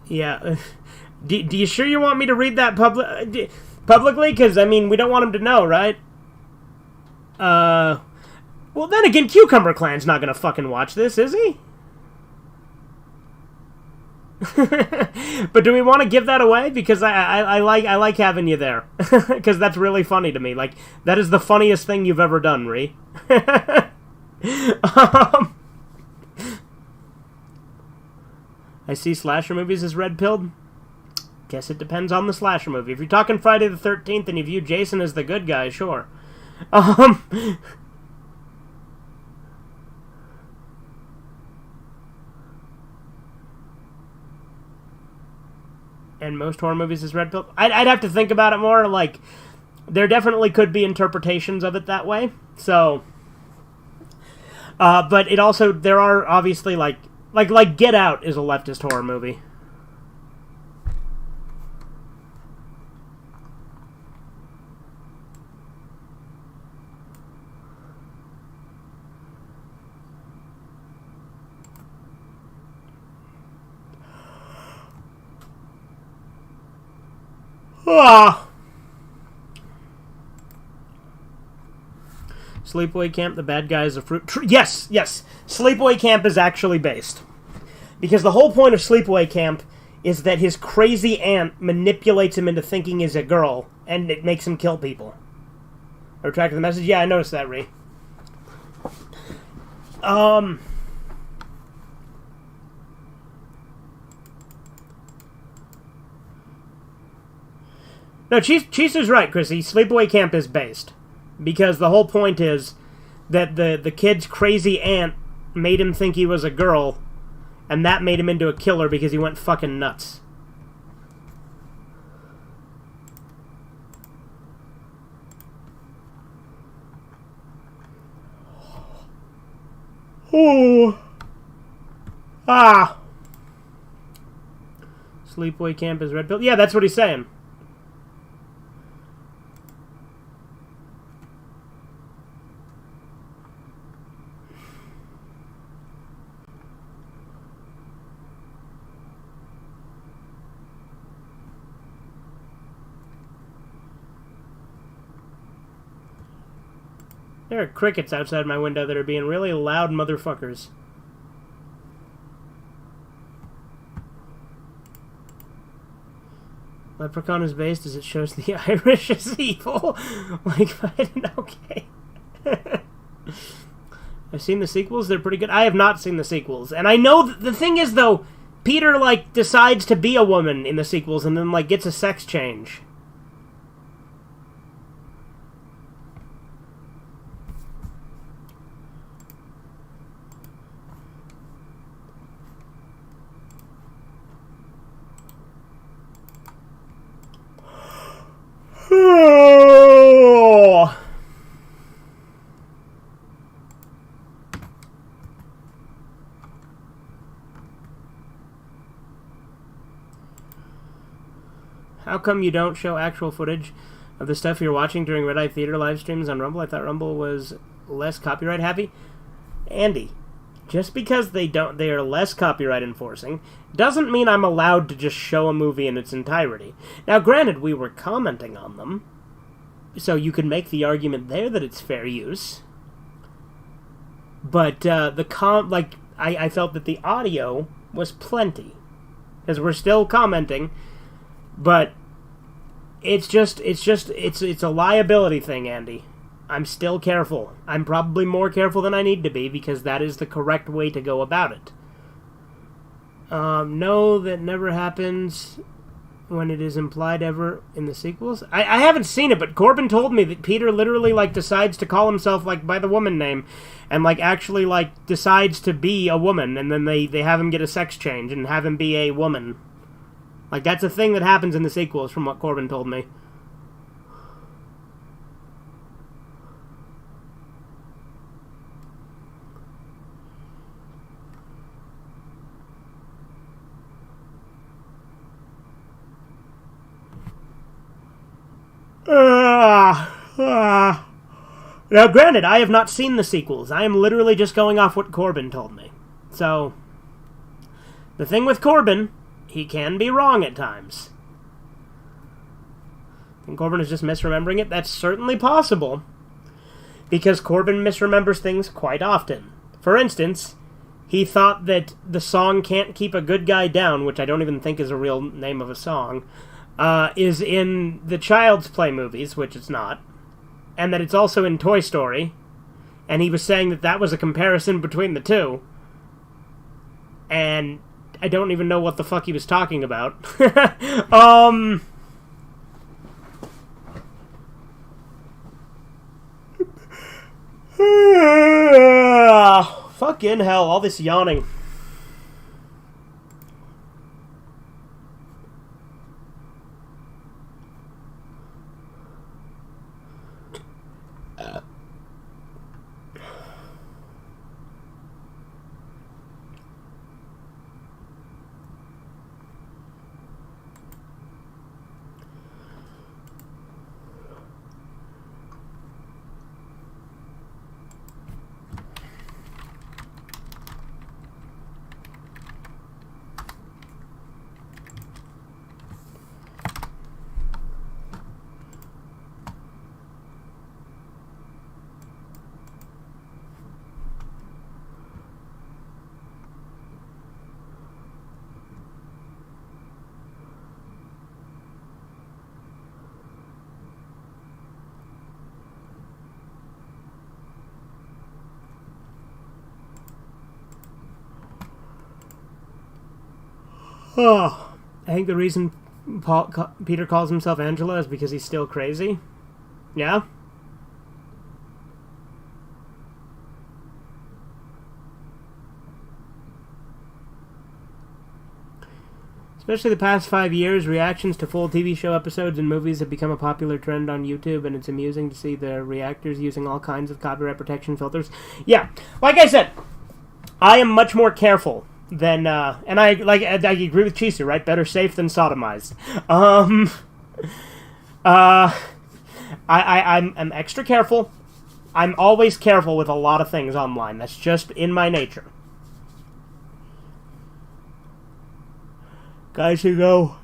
Yeah. Do you sure you want me to read that publicly? Because, I mean, we don't want him to know, right? Well, then again, Cucumber Clan's not gonna fucking watch this, is he? But do we want to give that away? Because I like having you there. Because that's really funny to me. Like, that is the funniest thing you've ever done, Ree. I see slasher movies as red-pilled. Guess it depends on the slasher movie. If you're talking Friday the 13th and you view Jason as the good guy, sure. And most horror movies is red pill. I'd have to think about it more. Like, there definitely could be interpretations of it that way. So, but it also, there are obviously like Get Out is a leftist horror movie. Ah. Sleepaway Camp, the bad guy is a fruit tree. Yes. Sleepaway Camp is actually based. Because the whole point of Sleepaway Camp is that his crazy aunt manipulates him into thinking he's a girl, and it makes him kill people. I retracted the message? Yeah, I noticed that, Ree. No, Chisa's right, Chrissy. Sleepaway Camp is based. Because the whole point is that the kid's crazy aunt made him think he was a girl, and that made him into a killer because he went fucking nuts. Oh. Ah. Sleepaway Camp is red pill. Yeah, that's what he's saying. There are crickets outside my window that are being really loud motherfuckers. Leprechaun is based as it shows the Irish as evil. Like, okay. I've seen the sequels. They're pretty good. I have not seen the sequels. And I know the thing is, though, Peter, like, decides to be a woman in the sequels and then, like, gets a sex change. How come you don't show actual footage of the stuff you're watching during Red Eye Theater live streams on Rumble? I thought Rumble was less copyright happy. Andy, just because they are less copyright enforcing doesn't mean I'm allowed to just show a movie in its entirety. Now, granted, we were commenting on them, so you could make the argument there that it's fair use. But I felt that the audio was plenty, because we're still commenting. But it's a liability thing, Andy. I'm still careful. I'm probably more careful than I need to be because that is the correct way to go about it. No, that never happens when it is implied ever in the sequels. I haven't seen it, but Corbin told me that Peter literally, like, decides to call himself, like, by the woman name and, like, actually, like, decides to be a woman, and then they have him get a sex change and have him be a woman. Like, that's a thing that happens in the sequels, from what Corbin told me. Now, granted, I have not seen the sequels. I am literally just going off what Corbin told me. So, the thing with Corbin, he can be wrong at times. And Corbin is just misremembering it? That's certainly possible. Because Corbin misremembers things quite often. For instance, he thought that the song Can't Keep a Good Guy Down, which I don't even think is a real name of a song, is in the Child's Play movies, which it's not. And that it's also in Toy Story. And he was saying that that was a comparison between the two. And I don't even know what the fuck he was talking about. Fucking hell, all this yawning. Oh, I think the reason Peter calls himself Angela is because he's still crazy. Yeah? Especially the past 5 years, reactions to full TV show episodes and movies have become a popular trend on YouTube, and it's amusing to see the reactors using all kinds of copyright protection filters. Yeah, like I said, I am much more careful than, and I agree with Chisu, right? Better safe than sodomized. I'm extra careful. I'm always careful with a lot of things online. That's just in my nature. Guys who go,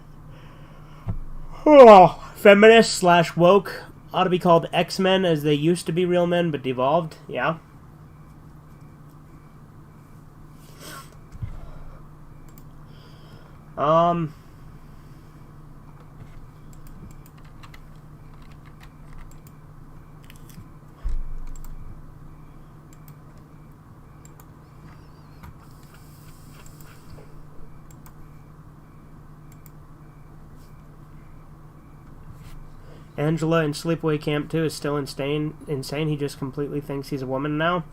feminist / woke ought to be called X-Men, as they used to be real men but devolved. Yeah. Angela in Sleepaway Camp 2 is still insane. He just completely thinks he's a woman now.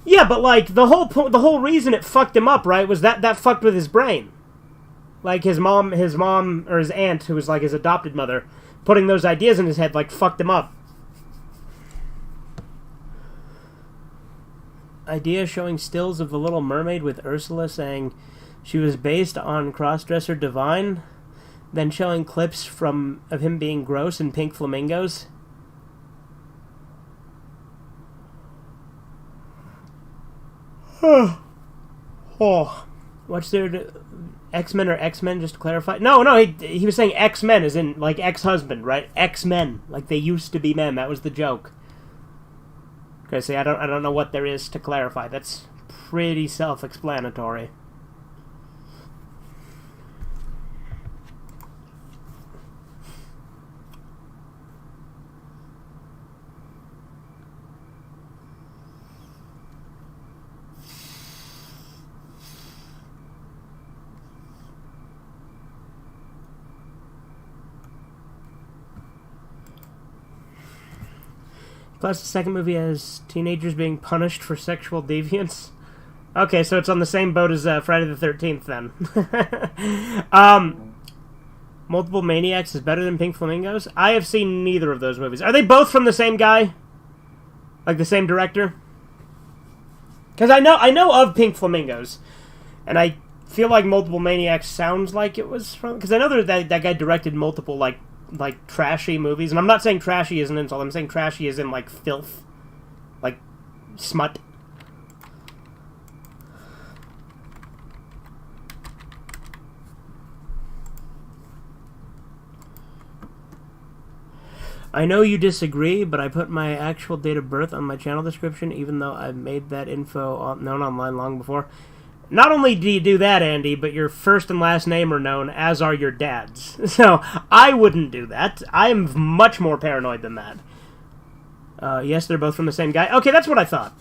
Yeah, but like the whole reason it fucked him up, right, was that fucked with his brain. Like his mom or his aunt, who was like his adopted mother, putting those ideas in his head, like, fucked him up. Idea showing stills of The Little Mermaid with Ursula saying she was based on crossdresser Divine, then showing clips of him being gross in pink flamingos. What's there X-Men or X-Men, just to clarify? No, he was saying X-Men as in, like, ex-husband, right? X-Men, like they used to be men. That was the joke. Okay, see, I don't know what there is to clarify. That's pretty self-explanatory. Plus, the second movie has teenagers being punished for sexual deviance. Okay, so it's on the same boat as Friday the 13th, then. Multiple Maniacs is better than Pink Flamingos? I have seen neither of those movies. Are they both from the same guy? Like the same director? Because I know of Pink Flamingos, and I feel like Multiple Maniacs sounds like it was from... Because I know that guy directed multiple, like, like trashy movies, and I'm not saying trashy is an insult. I'm saying trashy is in like filth, like smut. I know you disagree, but I put my actual date of birth on my channel description, even though I've made that info known online long before. Not only do you do that, Andy, but your first and last name are known, as are your dad's. So, I wouldn't do that. I'm much more paranoid than that. Yes, they're both from the same guy. Okay, that's what I thought.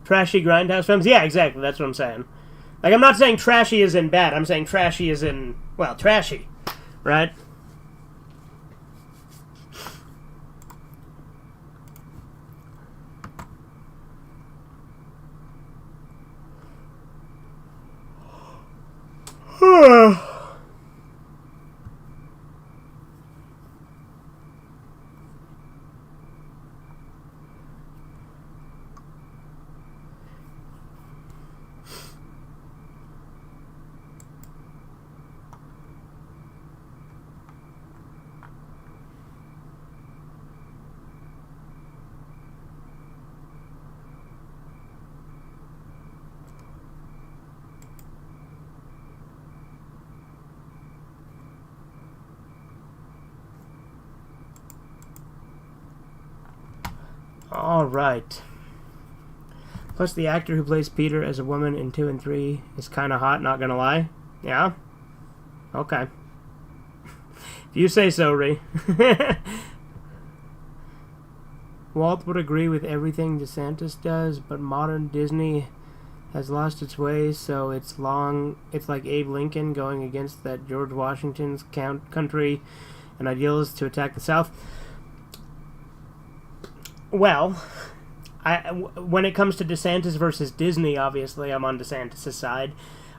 Trashy grindhouse films? Yeah, exactly. That's what I'm saying. Like, I'm not saying trashy is in bad. I'm saying trashy is in, well, trashy. Right? Alright. Plus, the actor who plays Peter as a woman in 2 and 3 is kind of hot, not gonna lie. Yeah? Okay. If you say so, Ree. Walt would agree with everything DeSantis does, but modern Disney has lost its way, so it's like Abe Lincoln going against that George Washington's country and ideals to attack the South. Well, when it comes to DeSantis versus Disney, obviously I'm on DeSantis' side.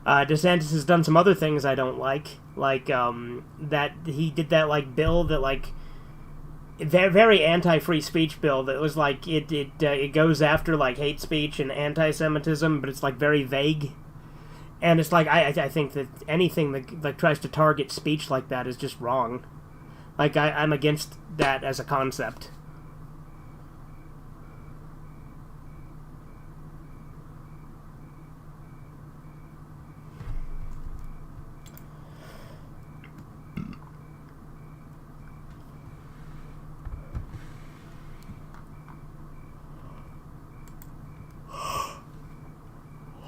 DeSantis has done some other things I don't like that he did that like bill that like very anti-free speech bill that was like it goes after like hate speech and anti-Semitism, but it's like very vague, and it's like I think that anything that like tries to target speech like that is just wrong. Like I'm against that as a concept.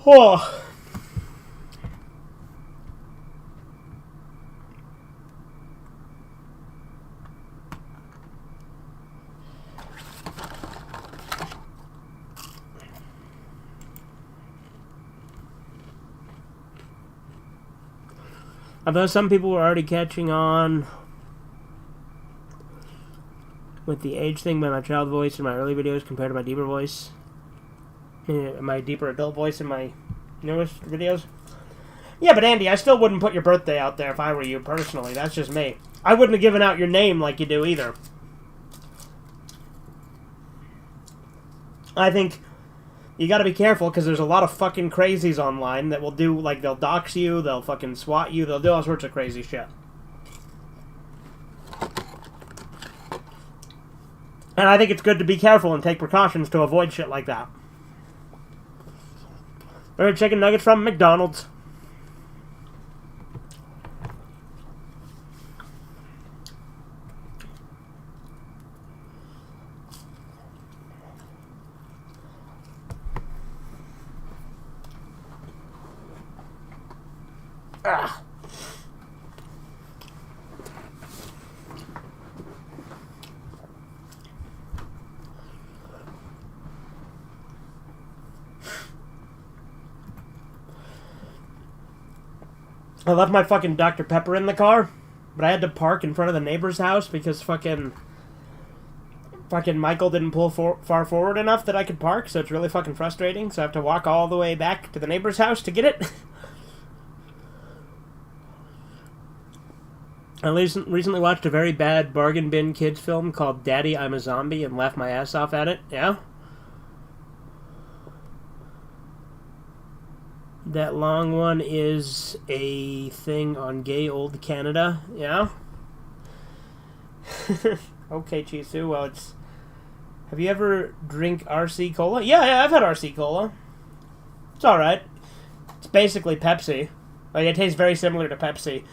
Oh. Although some people were already catching on with the age thing by my child voice in my early videos compared to my deeper voice. My deeper adult voice in my newest videos. Yeah, but Andy, I still wouldn't put your birthday out there if I were you personally. That's just me. I wouldn't have given out your name like you do either. I think you gotta be careful because there's a lot of fucking crazies online that will do, like, they'll dox you, they'll fucking swat you, they'll do all sorts of crazy shit. And I think it's good to be careful and take precautions to avoid shit like that. Or chicken nuggets from McDonald's. Ah. I left my fucking Dr. Pepper in the car, but I had to park in front of the neighbor's house because fucking Michael didn't pull far forward enough that I could park, so it's really fucking frustrating, so I have to walk all the way back to the neighbor's house to get it. I recently watched a very bad bargain bin kids film called Daddy, I'm a Zombie and laughed my ass off at it. Yeah? That long one is a thing on gay old Canada. Yeah? Okay, Chisu. Well, it's... Have you ever drink RC Cola? Yeah, I've had RC Cola. It's alright. It's basically Pepsi. Like, it tastes very similar to Pepsi.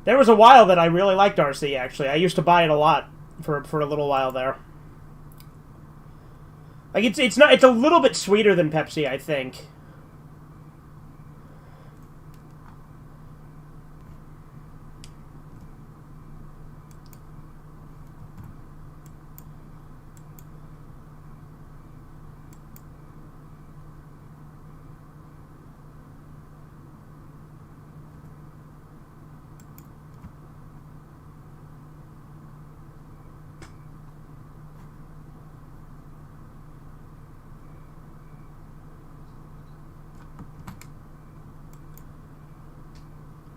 There was a while that I really liked RC, actually. I used to buy it a lot for a little while there. Like, it's a little bit sweeter than Pepsi, I think.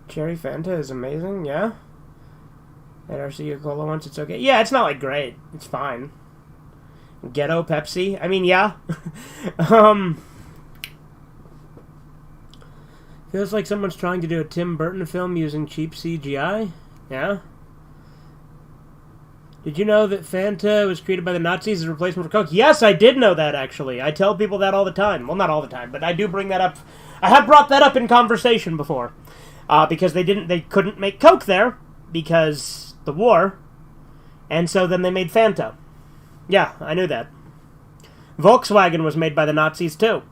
Cherry Fanta is amazing, yeah? At RC Cola once, it's okay. Yeah, it's not, like, great. It's fine. Ghetto Pepsi? I mean, yeah. Feels like someone's trying to do a Tim Burton film using cheap CGI? Yeah? Did you know that Fanta was created by the Nazis as a replacement for Coke? Yes, I did know that, actually. I tell people that all the time. Well, not all the time, but I do bring that up. I have brought that up in conversation before. Because they couldn't make Coke there because the war, and so then they made Fanta. Yeah, I knew that. Volkswagen was made by the Nazis too.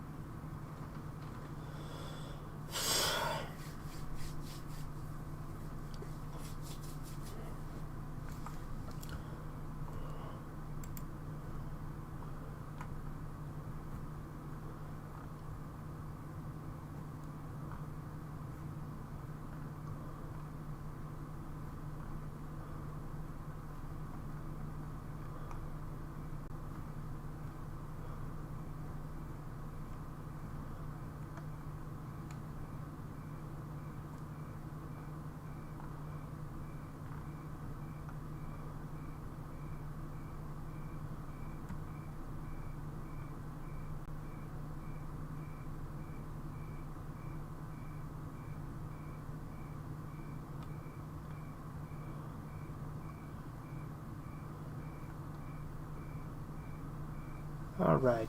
All right.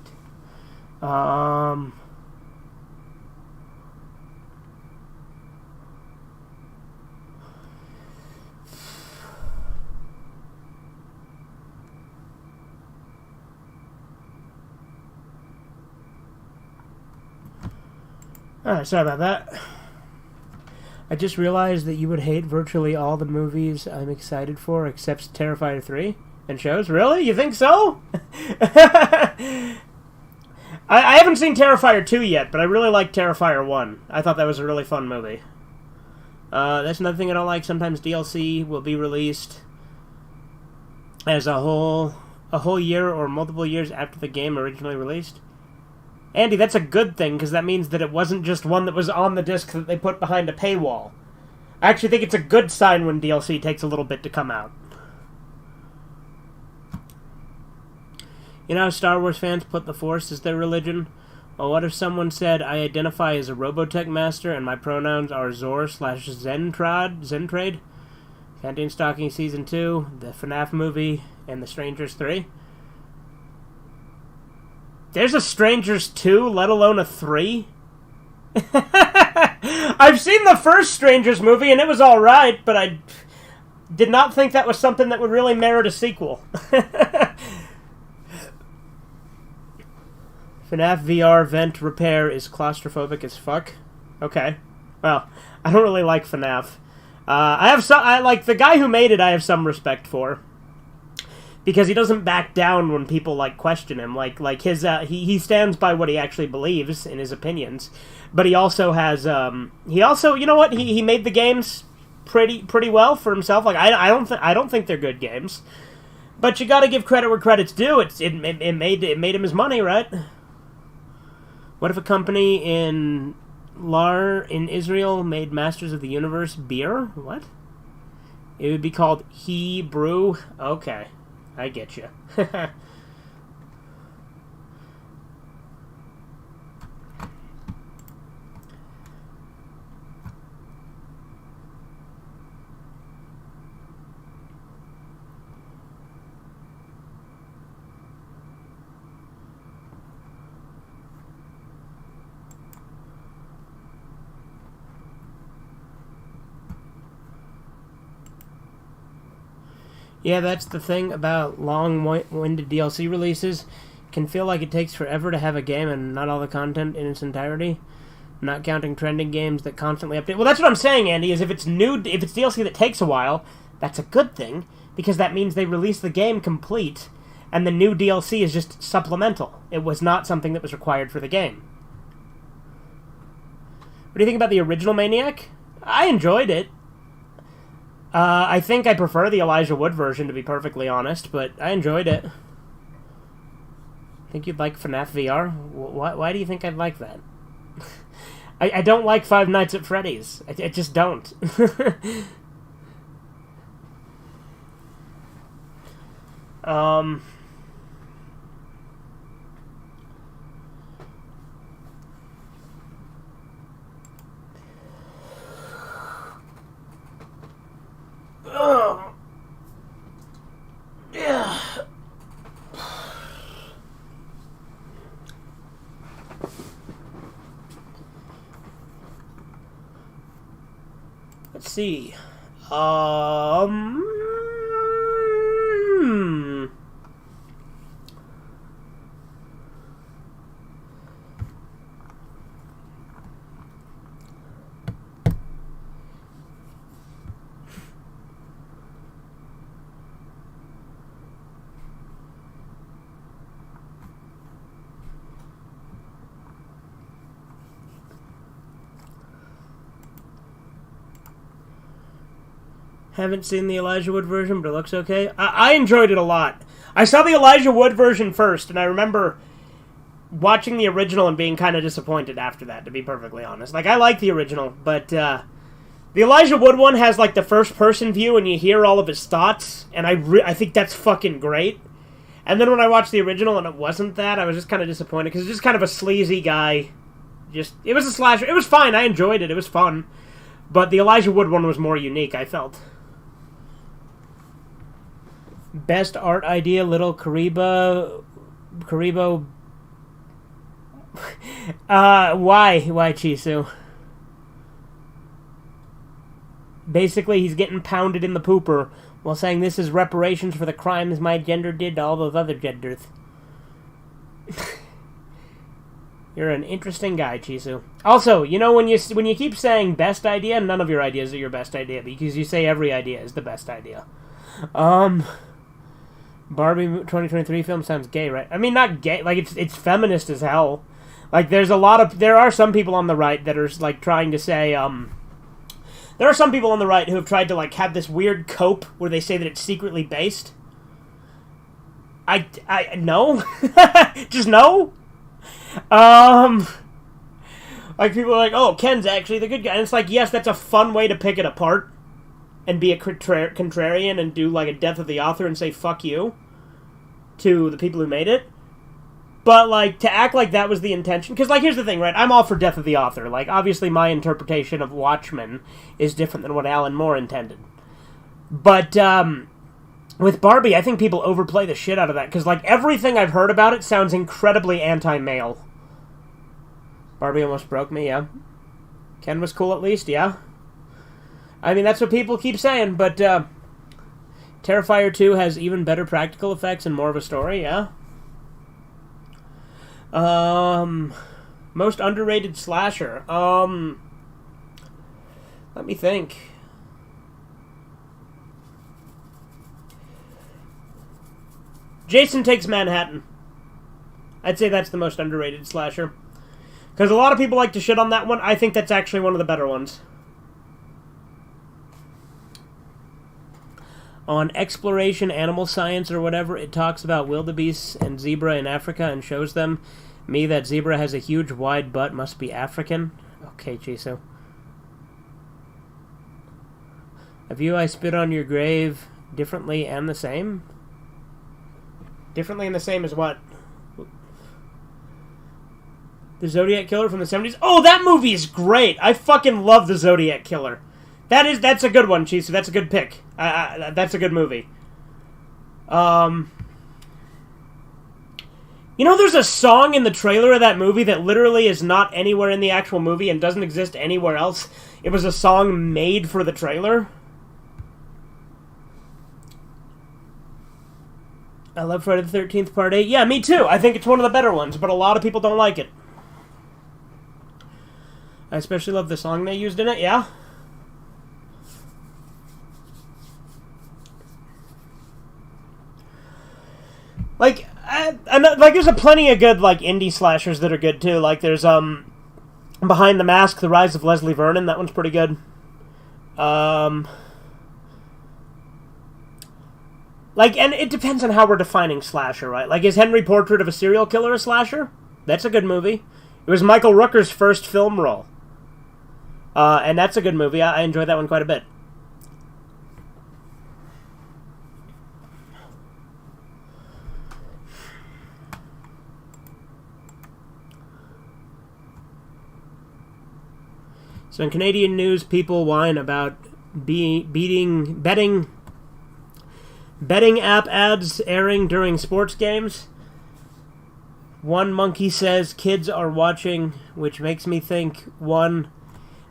Alright, sorry about that. I just realized that you would hate virtually all the movies I'm excited for except Terrifier 3 and shows. Really? You think so? I haven't seen Terrifier 2 yet, but I really like Terrifier 1. I thought that was a really fun movie. That's another thing I don't like. Sometimes DLC will be released as a whole year or multiple years after the game originally released. Andy, that's a good thing, because that means that it wasn't just one that was on the disc that they put behind a paywall. I actually think it's a good sign when DLC takes a little bit to come out. You know how Star Wars fans put the Force as their religion? Well, what if someone said, I identify as a Robotech master and my pronouns are Zor/Zentrade? Canteen Stocking Season 2, the FNAF movie, and The Strangers 3. There's a Strangers 2, let alone a 3? I've seen the first Strangers movie, and it was alright, but I did not think that was something that would really merit a sequel. FNAF VR vent repair is claustrophobic as fuck. Okay. Well, I don't really like FNAF. I like the guy who made it. I have some respect for, because he doesn't back down when people like question him. Like his he stands by what he actually believes in his opinions, but he also has you know what, he made the games pretty well for himself. Like I don't think they're good games, but you got to give credit where credit's due. It made him his money, right? What if a company in Israel made Masters of the Universe beer? What? It would be called He Brew. Okay, I get you. Yeah, that's the thing about long-winded DLC releases. It can feel like it takes forever to have a game and not all the content in its entirety. Not counting trending games that constantly update. Well, that's what I'm saying, Andy, is if it's DLC that takes a while, that's a good thing, because that means they release the game complete, and the new DLC is just supplemental. It was not something that was required for the game. What do you think about the original Maniac? I enjoyed it. I think I prefer the Elijah Wood version, to be perfectly honest, but I enjoyed it. Think you'd like FNAF VR? Why do you think I'd like that? I don't like Five Nights at Freddy's. I just don't. Yeah. Let's see. Haven't seen the Elijah Wood version, but it looks okay. I enjoyed it a lot. I saw the Elijah Wood version first, and I remember watching the original and being kind of disappointed after that, to be perfectly honest. Like, I like the original, but the Elijah Wood one has, like, the first-person view, and you hear all of his thoughts, and I think that's fucking great. And then when I watched the original and it wasn't that, I was just kind of disappointed, because it's just kind of a sleazy guy. It was a slasher. It was fine. I enjoyed it. It was fun. But the Elijah Wood one was more unique, I felt. Best art idea, Little Karibo. Why Chisu? Basically, he's getting pounded in the pooper while saying this is reparations for the crimes my gender did to all those other genders. You're an interesting guy, Chisu. Also, you know, when you keep saying best idea, none of your ideas are your best idea, because you say every idea is the best idea. Barbie 2023 film sounds gay, right? I mean, not gay. Like, it's feminist as hell. Like, there are some people on the right that are, like, trying to say, there are some people on the right who have tried to, like, have this weird cope where they say that it's secretly based. No. Just no. Like, people are like, oh, Ken's actually the good guy. And it's like, yes, that's a fun way to pick it apart and be a contrarian and do, like, a death of the author and say, fuck you to the people who made it. But, like, to act like that was the intention... Because, like, here's the thing, right? I'm all for death of the author. Like, obviously my interpretation of Watchmen is different than what Alan Moore intended. But, with Barbie, I think people overplay the shit out of that. Because, like, everything I've heard about it sounds incredibly anti-male. Barbie almost broke me, yeah. Ken was cool at least, yeah. I mean, that's what people keep saying, but, Terrifier 2 has even better practical effects and more of a story, yeah. Most underrated slasher. Let me think. Jason Takes Manhattan. I'd say that's the most underrated slasher. Because a lot of people like to shit on that one. I think that's actually one of the better ones. On Exploration Animal Science or whatever, it talks about wildebeests and zebra in Africa and shows them. Me, that zebra has a huge wide butt, must be African. Okay, Chiso. Have you I spit on your grave differently and the same? Differently and the same as what? The Zodiac Killer from the 70s? Oh, that movie is great! I fucking love The Zodiac Killer. That's a good one, Chiso. That's a good pick. That's a good movie. You know, there's a song in the trailer of that movie that literally is not anywhere in the actual movie and doesn't exist anywhere else. It was a song made for the trailer. I love Friday the 13th Part 8. Yeah, me too. I think it's one of the better ones, but a lot of people don't like it. I especially love the song they used in it, yeah? Like, there's a plenty of good, like, indie slashers that are good, too. Like, there's, Behind the Mask, The Rise of Leslie Vernon. That one's pretty good. Like, and it depends on how we're defining slasher, right? Like, is Henry Portrait of a Serial Killer a slasher? That's a good movie. It was Michael Rooker's first film role. And that's a good movie. I enjoyed that one quite a bit. So in Canadian news, people whine about betting app ads airing during sports games. One monkey says kids are watching, which makes me think, 1,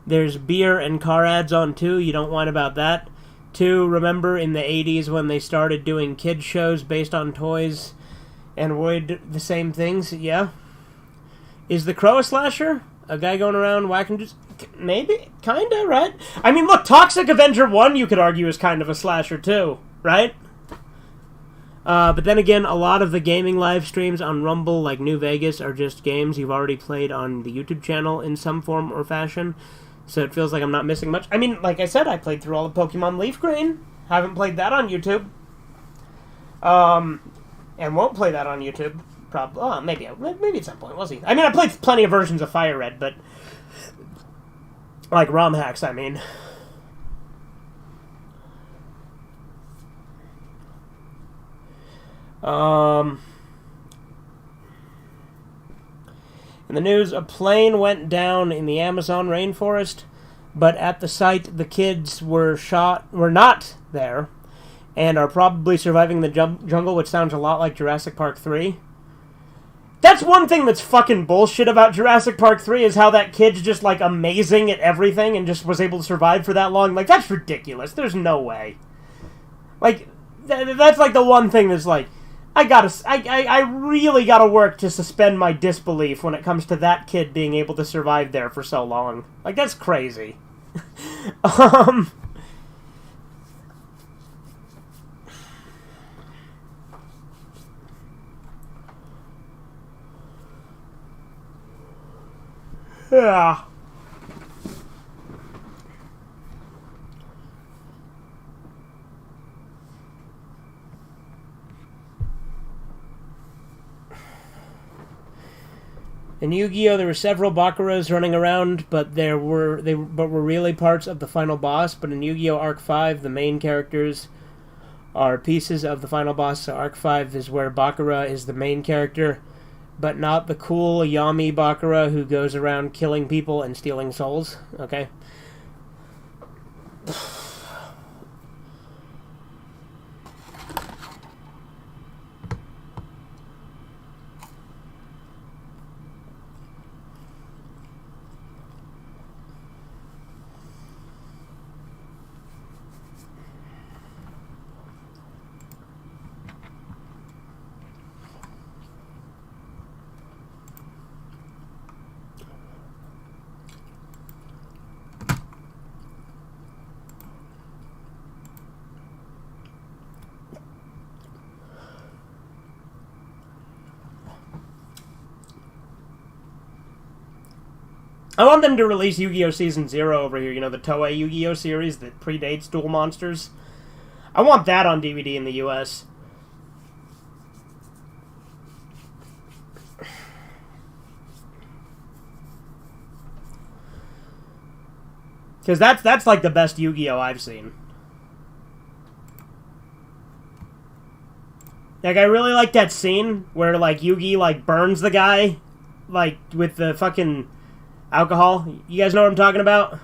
there's beer and car ads on 2, you don't whine about that. 2, remember in the 80s when they started doing kids shows based on toys and avoid the same things? Yeah. Is The Crow a slasher? A guy going around whacking just... Maybe? Kinda, right? I mean, look, Toxic Avenger 1, you could argue, is kind of a slasher, too, right? But then again, a lot of the gaming live streams on Rumble, like New Vegas, are just games you've already played on the YouTube channel in some form or fashion, so it feels like I'm not missing much. I mean, like I said, I played through all the Pokemon Leaf Green. Haven't played that on YouTube. And won't play that on YouTube. Probably. Maybe at some point. We'll see. I mean, I played plenty of versions of Fire Red, but... Like ROM hacks, I mean. In the news, a plane went down in the Amazon rainforest, but at the site the kids were not there, and are probably surviving the jungle, which sounds a lot like Jurassic Park 3. That's one thing that's fucking bullshit about Jurassic Park 3, is how that kid's just, like, amazing at everything and just was able to survive for that long. Like, that's ridiculous. There's no way. Like, that's, like, the one thing that's, like, I really gotta work to suspend my disbelief when it comes to that kid being able to survive there for so long. Like, that's crazy. Yeah. In Yu-Gi-Oh, there were several Bakuras running around, but they were really parts of the final boss. But in Yu-Gi-Oh Arc 5, the main characters are pieces of the final boss. So Arc 5 is where Bakura is the main character, but not the cool Yami Bakura who goes around killing people and stealing souls. Okay. I want them to release Yu-Gi-Oh! Season 0 over here, you know, the Toei Yu-Gi-Oh! Series that predates Duel Monsters. I want that on DVD in the US. Because that's like the best Yu-Gi-Oh! I've seen. Like, I really like that scene where, like, Yugi, like, burns the guy, like, with the fucking alcohol. You guys know what I'm talking about?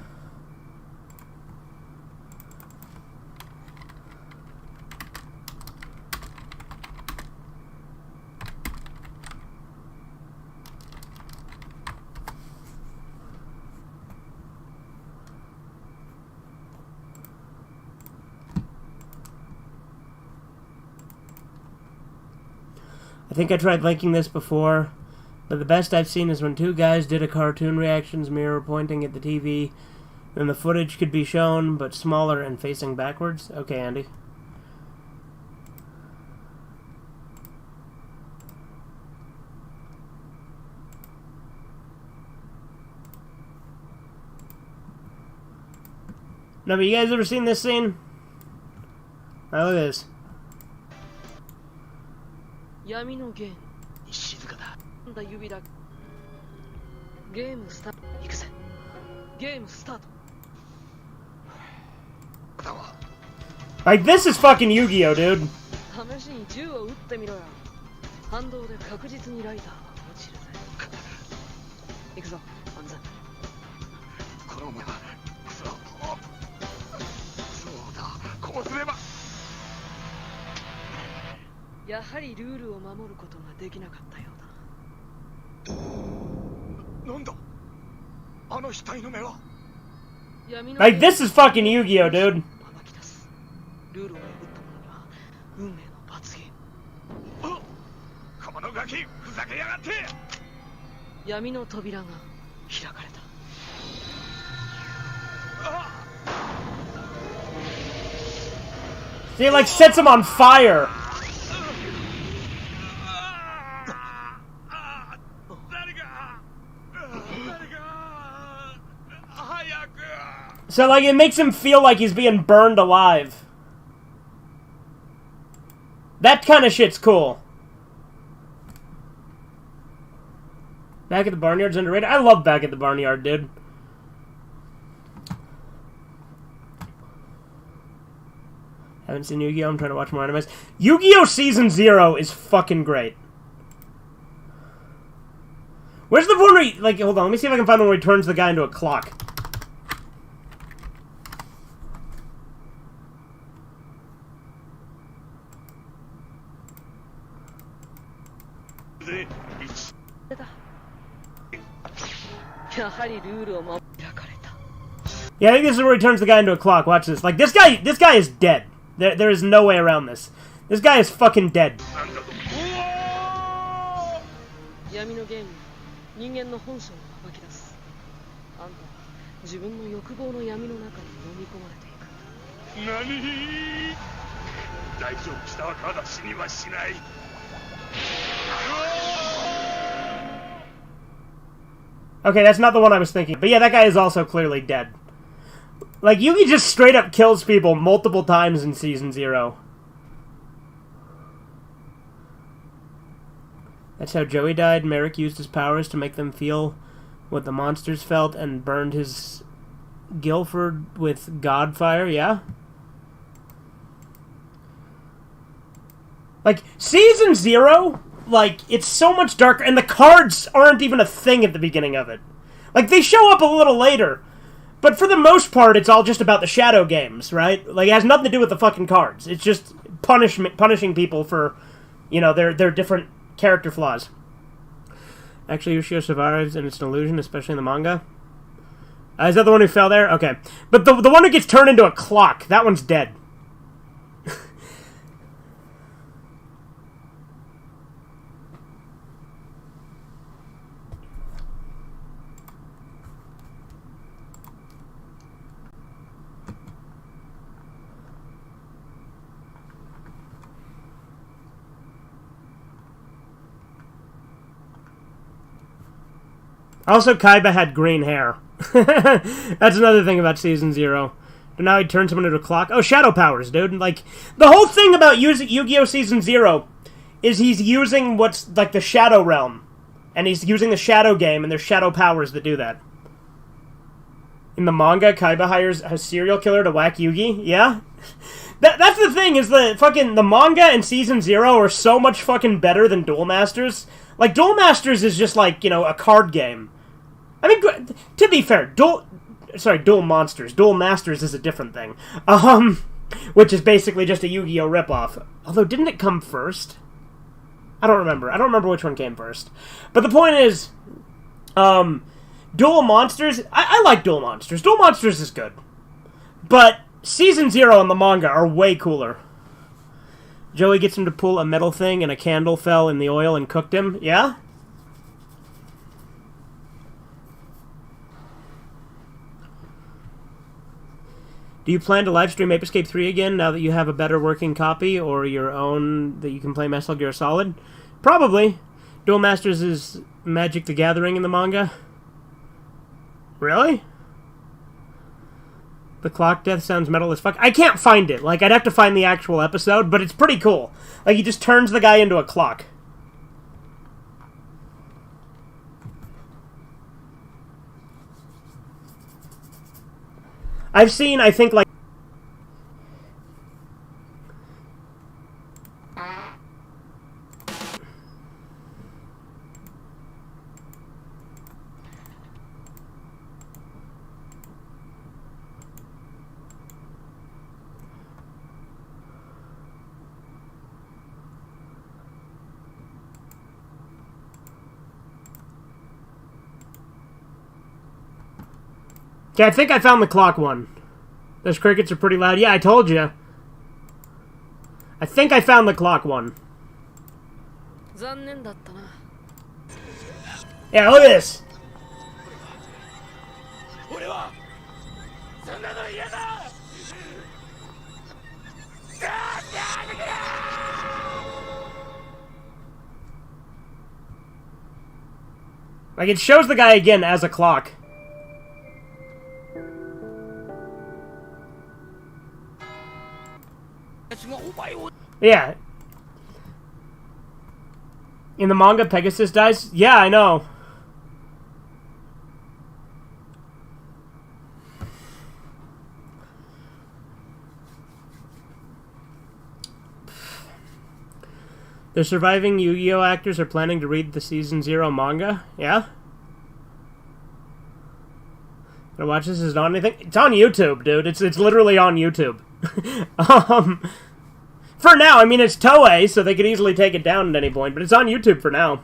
I think I tried linking this before, but the best I've seen is when two guys did a cartoon reactions mirror pointing at the TV, and the footage could be shown, but smaller and facing backwards. Okay, Andy. No, but you guys ever seen this scene? Oh, look at this. 闇のゲームに静かだ。なんだ指だ。ゲームスタート。行くぜ。ゲームスタート。Like, this is fucking Yu-Gi-Oh, dude. 試しに銃を撃ってみろよ。反動で確実にライターは落ちるぜ。行くぞ、安全。この前は、そうだ、こうすれば。やはりルールを守ることができなかったようだ。なんだあの額の目は。 Like, this is fucking Yu-Gi-Oh, dude. ルールを破った者には運命の罰ゲーム。このガキふざけやがって。闇の扉が開かれた。See, it, like, sets him on fire. So, like, it makes him feel like he's being burned alive. That kind of shit's cool. Back at the Barnyard's underrated. I love Back at the Barnyard, dude. Haven't seen Yu-Gi-Oh! I'm trying to watch more animes. Yu-Gi-Oh! Season 0 is fucking great. Where's the one where he, like, hold on, let me see if I can find the one where he turns the guy into a clock. Yeah, I think this is where he turns the guy into a clock. Watch this. Like, this guy is dead. There is no way around this. This guy is fucking dead. Okay, that's not the one I was thinking. But yeah, that guy is also clearly dead. Like, Yugi just straight up kills people multiple times in Season 0. That's how Joey died. Merrick used his powers to make them feel what the monsters felt and burned his Guilford with Godfire, yeah? Like, Season 0, like, it's so much darker, and the cards aren't even a thing at the beginning of it. Like, they show up a little later, but for the most part, it's all just about the shadow games, right? Like, it has nothing to do with the fucking cards. It's just punishing people for, you know, their different character flaws. Actually, Ushio survives, and it's an illusion, especially in the manga. Is that the one who fell there? Okay. But the one who gets turned into a clock, that one's dead. Also, Kaiba had green hair. That's another thing about Season 0. But now he turns someone into a clock. Oh, shadow powers, dude. Like, the whole thing about using Yu-Gi-Oh! Season 0 is he's using what's, like, the Shadow Realm. And he's using the Shadow Game, and there's shadow powers that do that. In the manga, Kaiba hires a serial killer to whack Yugi. Yeah? That's the thing, is the manga and Season 0 are so much fucking better than Duel Masters. Like, Duel Masters is just like, a card game. I mean, to be fair, Duel Monsters. Duel Masters is a different thing. Which is basically just a Yu-Gi-Oh! Ripoff. Although, didn't it come first? I don't remember. I don't remember which one came first. But the point is, Duel Monsters, I like Duel Monsters. Duel Monsters is good. But Season 0 and the manga are way cooler. Joey gets him to pull a metal thing and a candle fell in the oil and cooked him. Yeah? Do you plan to livestream Ape Escape 3 again now that you have a better working copy or your own that you can play Metal Gear Solid? Probably. Duel Masters is Magic the Gathering in the manga. Really? The clock death sounds metal as fuck. I can't find it. Like, I'd have to find the actual episode, but it's pretty cool. Like, he just turns the guy into a clock. I've seen, I think, like... Okay, I think I found the clock one. Those crickets are pretty loud. Yeah, I told you. I think I found the clock one. Yeah, look at this. Like, it shows the guy again as a clock. Yeah. In the manga, Pegasus dies? Yeah, I know. The surviving Yu-Gi-Oh! Actors are planning to read the Season 0 manga? Yeah? Gonna watch this? Is it on anything? It's on YouTube, dude. It's literally on YouTube. For now, I mean, it's Toei, so they could easily take it down at any point, but it's on YouTube for now.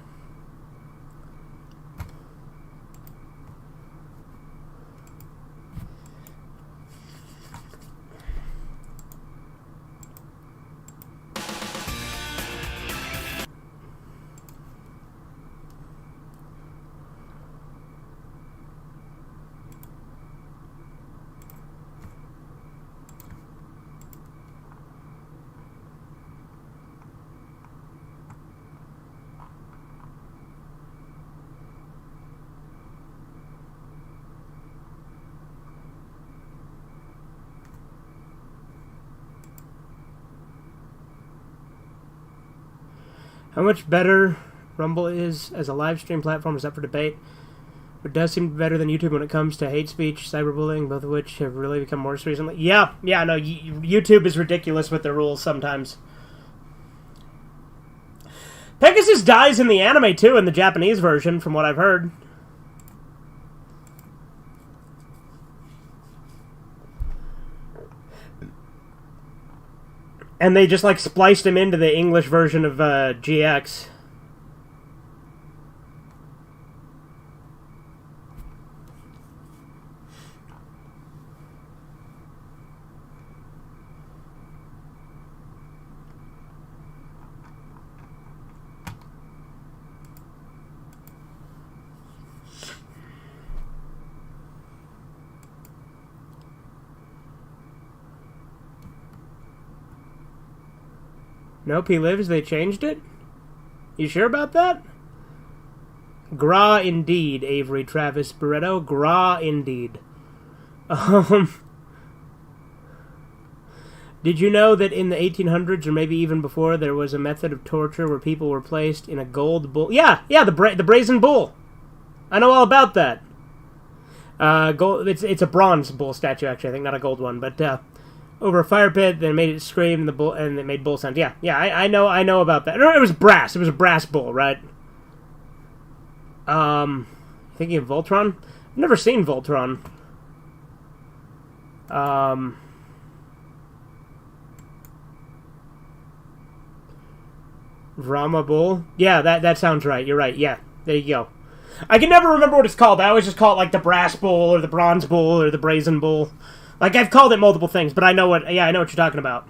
How much better Rumble is as a live stream platform is up for debate. It does seem better than YouTube when it comes to hate speech, cyberbullying, both of which have really become worse recently. Yeah, no, YouTube is ridiculous with their rules sometimes. Pegasus dies in the anime, too, in the Japanese version, from what I've heard. And they just, like, spliced him into the English version of GX. Nope, he lives. They changed it? You sure about that? Gra indeed, Avery Travis Barretto. Gra indeed. Did you know that in the 1800s, or maybe even before, there was a method of torture where people were placed in a gold bull? Yeah, the brazen bull. I know all about that. Gold. It's a bronze bull statue, actually. I think not a gold one, but over a fire pit. Then made it scream. The bull and it made bull sounds. Yeah, I know about that. No, it was brass. It was a brass bull, right? Thinking of Voltron. I've never seen Voltron. Brahma bull. Yeah, that sounds right. You're right. Yeah, there you go. I can never remember what it's called. I always just call it like the brass bull or the bronze bull or the brazen bull. Like I've called it multiple things, but I know what. Yeah, I know what you're talking about.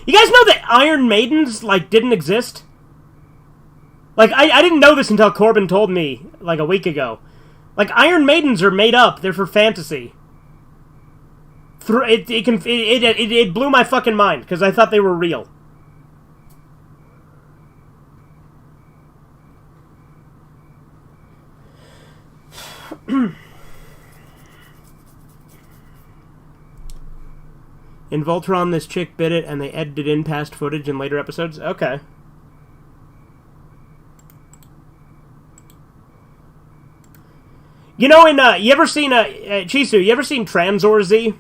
You guys know that Iron Maidens like didn't exist? Like I didn't know this until Corbin told me like a week ago. Like Iron Maidens are made up. They're for fantasy. It blew my fucking mind because I thought they were real. In Voltron, this chick bit it, and they edited in past footage in later episodes. Okay. You know, you ever seen Chisu? You ever seen Tranzor Z?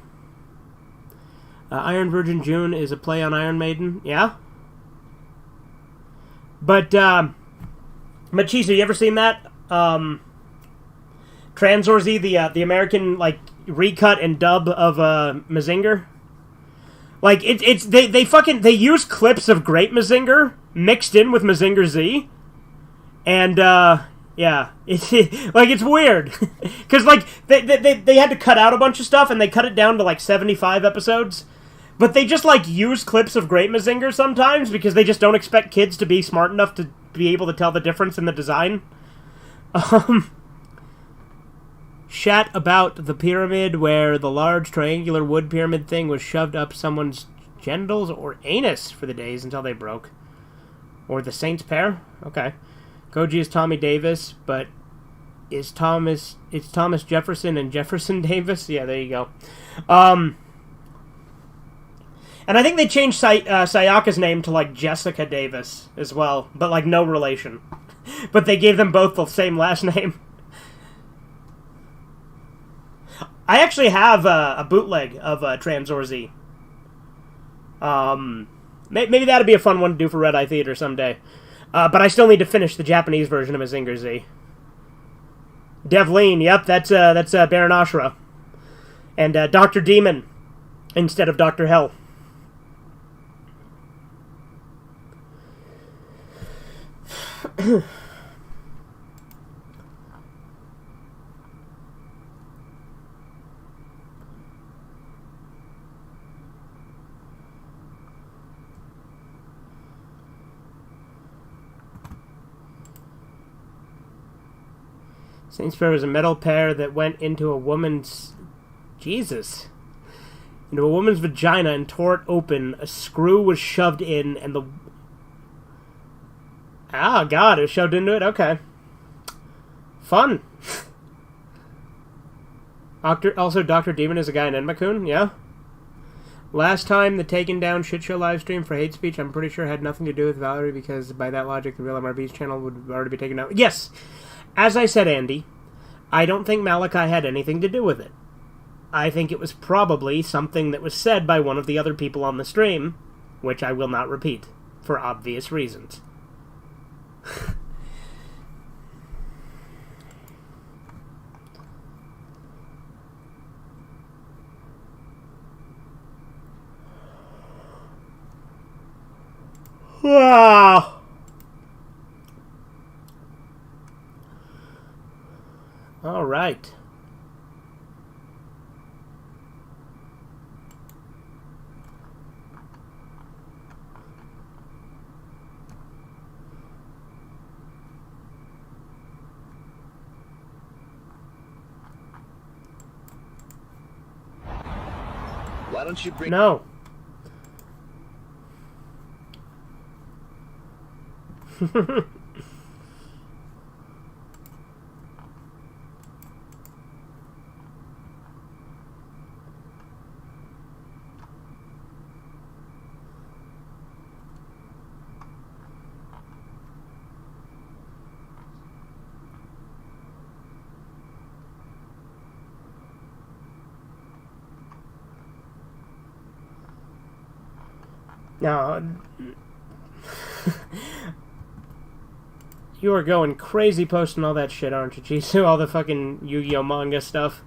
Iron Virgin June is a play on Iron Maiden. Yeah. But Chisu, you ever seen that? Tranzor Z, the American like recut and dub of Mazinger. Like they use clips of Great Mazinger mixed in with Mazinger Z, and yeah, it's weird because like they had to cut out a bunch of stuff and they cut it down to like 75 episodes, but they just like use clips of Great Mazinger sometimes because they just don't expect kids to be smart enough to be able to tell the difference in the design. Chat about the pyramid where the large triangular wood pyramid thing was shoved up someone's genitals or anus for the days until they broke. Or the Saints pair? Okay. Koji is Tommy Davis, but it's Thomas Jefferson and Jefferson Davis? Yeah, there you go. And I think they changed Sayaka's name to like Jessica Davis as well, but like no relation. But they gave them both the same last name. I actually have a bootleg of Tranzor Z. Maybe that'd be a fun one to do for Red Eye Theater someday. But I still need to finish the Japanese version of Mazinger Z. Devlin, yep, that's Baron Ashura. And Dr. Demon instead of Dr. Hell. Saints Pair was a metal pair that went into a woman's... Jesus. Into a woman's vagina and tore it open. A screw was shoved in and the... Ah, God, it was shoved into it? Okay. Fun. Also, Dr. Demon is a guy in Enmakun, yeah? Last time the Taken Down shit show live stream for hate speech, I'm pretty sure had nothing to do with Valerie because by that logic, the real MRB's channel would already be taken down. Yes! As I said, Andy, I don't think Malachi had anything to do with it. I think it was probably something that was said by one of the other people on the stream, which I will not repeat, for obvious reasons. Wow. All right. Why don't you bring... No. Now, you are going crazy posting all that shit, aren't you, Jisoo? All the fucking Yu-Gi-Oh manga stuff.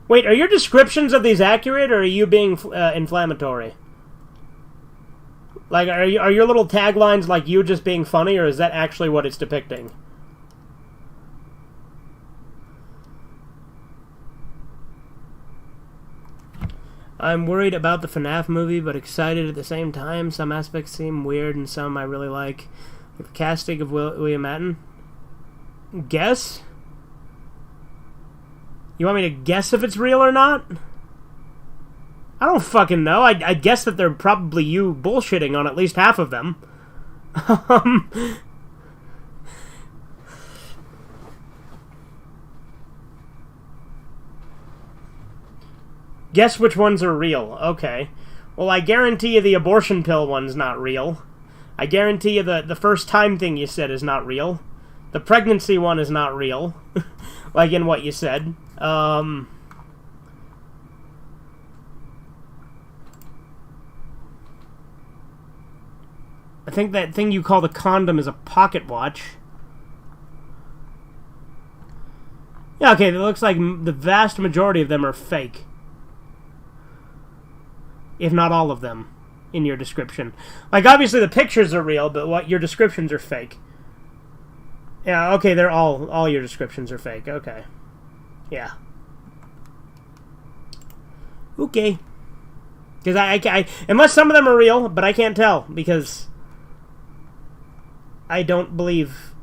Wait, are your descriptions of these accurate, or are you being inflammatory? Like, are your little taglines like you just being funny, or is that actually what it's depicting? I'm worried about the FNAF movie, but excited at the same time. Some aspects seem weird, and some I really like. The casting of William Matten. Guess? You want me to guess if it's real or not? I don't fucking know. I guess that they're probably you bullshitting on at least half of them. Guess which ones are real. Okay. Well, I guarantee you the abortion pill one's not real. I guarantee you the first time thing you said is not real. The pregnancy one is not real. Like in what you said. I think that thing you call the condom is a pocket watch. Yeah, okay, it looks like the vast majority of them are fake. If not all of them, in your description. Like, obviously the pictures are real, but what your descriptions are fake. Yeah, okay, they're all your descriptions are fake, okay. Yeah. Okay. Because I unless some of them are real, but I can't tell, because I don't believe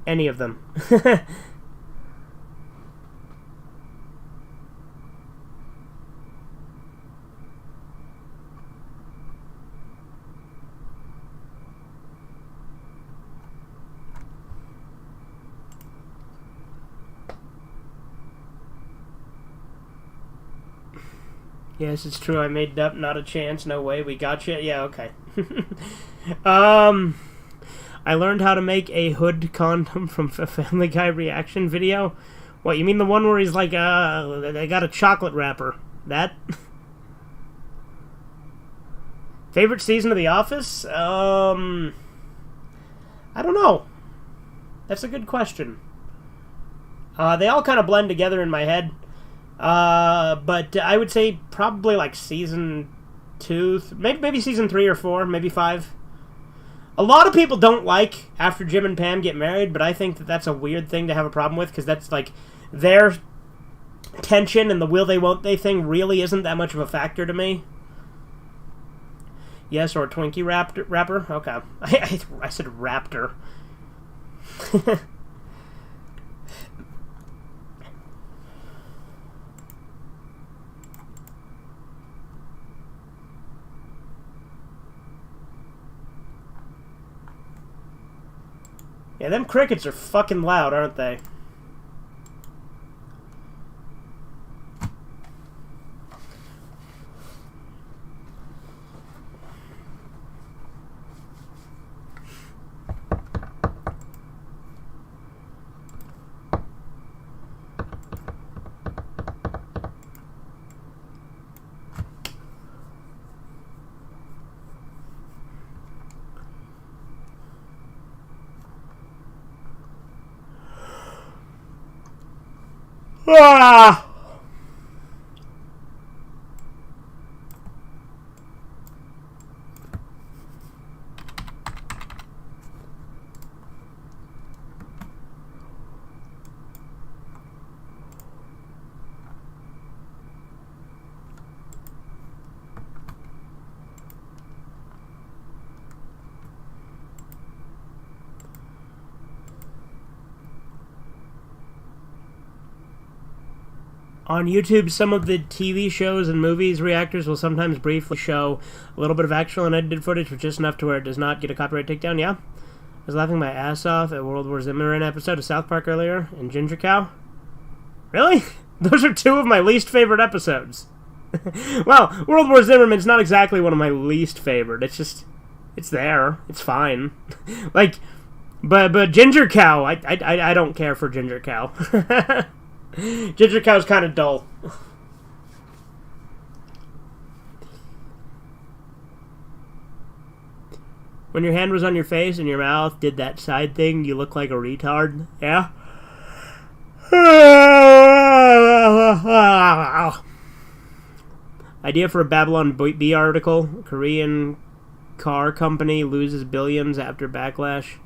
any of them. Yes, it's true. I made it up. Not a chance. No way. We got you. Yeah, okay. I learned how to make a hood condom from a Family Guy reaction video. What, you mean the one where he's like, I got a chocolate wrapper? That? Favorite season of The Office? I don't know. That's a good question. They all kind of blend together in my head. But I would say probably like season 2, maybe season 3 or 4, maybe 5. A lot of people don't like after Jim and Pam get married, but I think that that's a weird thing to have a problem with, because that's like their tension and the will they won't they thing really isn't that much of a factor to me. Yes, or a Twinkie wrapper? Okay. I said raptor. Yeah, them crickets are fucking loud, aren't they? Ah! On YouTube, some of the TV shows and movies reactors will sometimes briefly show a little bit of actual and edited footage, but just enough to where it does not get a copyright takedown, yeah? I was laughing my ass off at World War Zimmerman episode of South Park earlier, and Ginger Cow. Really? Those are two of my least favorite episodes. Well, World War Zimmerman's not exactly one of my least favorite. It's just, it's there. It's fine. Like, but Ginger Cow, I don't care for Ginger Cow. Ginger Cow's kind of dull. When your hand was on your face and your mouth did that side thing, you look like a retard. Yeah? Idea for a Babylon Bee article. Korean car company loses billions after backlash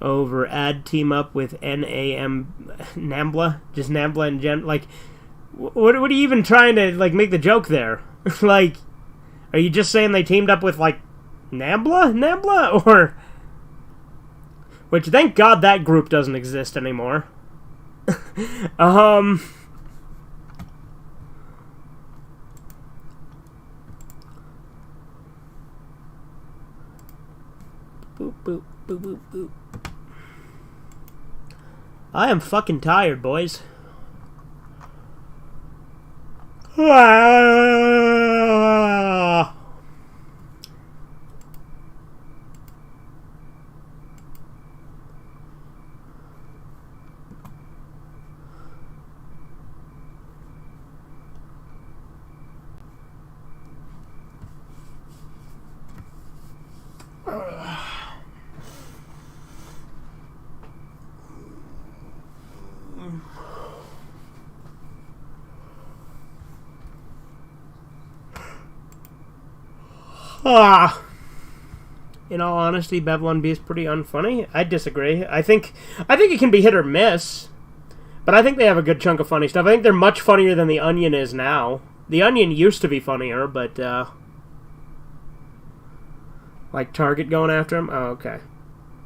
over ad team up with Nambla. Just Nambla and Gen. Like, what are you even trying to, like, make the joke there? Like, are you just saying they teamed up with, like, Nambla? Or... Which, thank God that group doesn't exist anymore. Boop, boop, boop, boop, boop. I am fucking tired, boys. In all honesty, Babylon Bee is pretty unfunny. I disagree. I think it can be hit or miss, but I think they have a good chunk of funny stuff. I think they're much funnier than The Onion is now. The Onion used to be funnier, but like Target going after him? Oh, okay.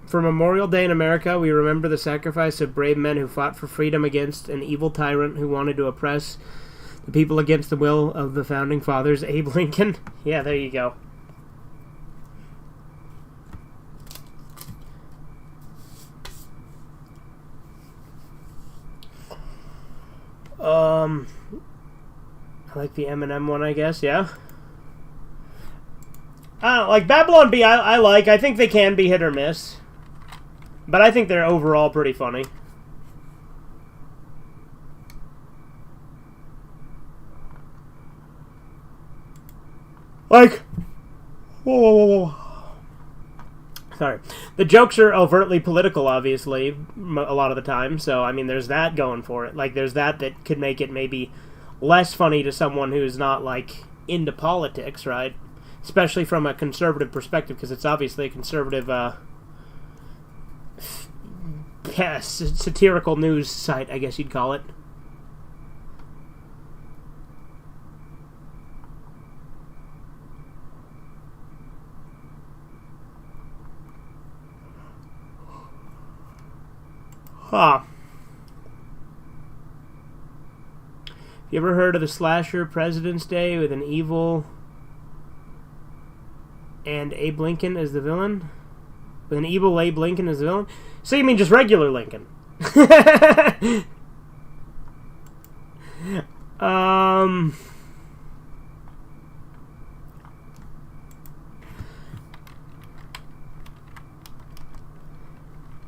For Memorial Day in America, we remember the sacrifice of brave men who fought for freedom against an evil tyrant who wanted to oppress the people against the will of the Founding Fathers. Abe Lincoln. Yeah, there you go. I like the Eminem one, I guess, yeah. Like, Babylon Bee, I like. I think they can be hit or miss. But I think they're overall pretty funny. Like... Whoa. Sorry. The jokes are overtly political, obviously, a lot of the time. So, I mean, there's that going for it. Like, there's that could make it maybe less funny to someone who's not, like, into politics, right? Especially from a conservative perspective, because it's obviously a conservative, satirical news site, I guess you'd call it. You ever heard of the slasher President's Day with an evil and Abe Lincoln as the villain? With an evil Abe Lincoln as the villain? So you mean just regular Lincoln?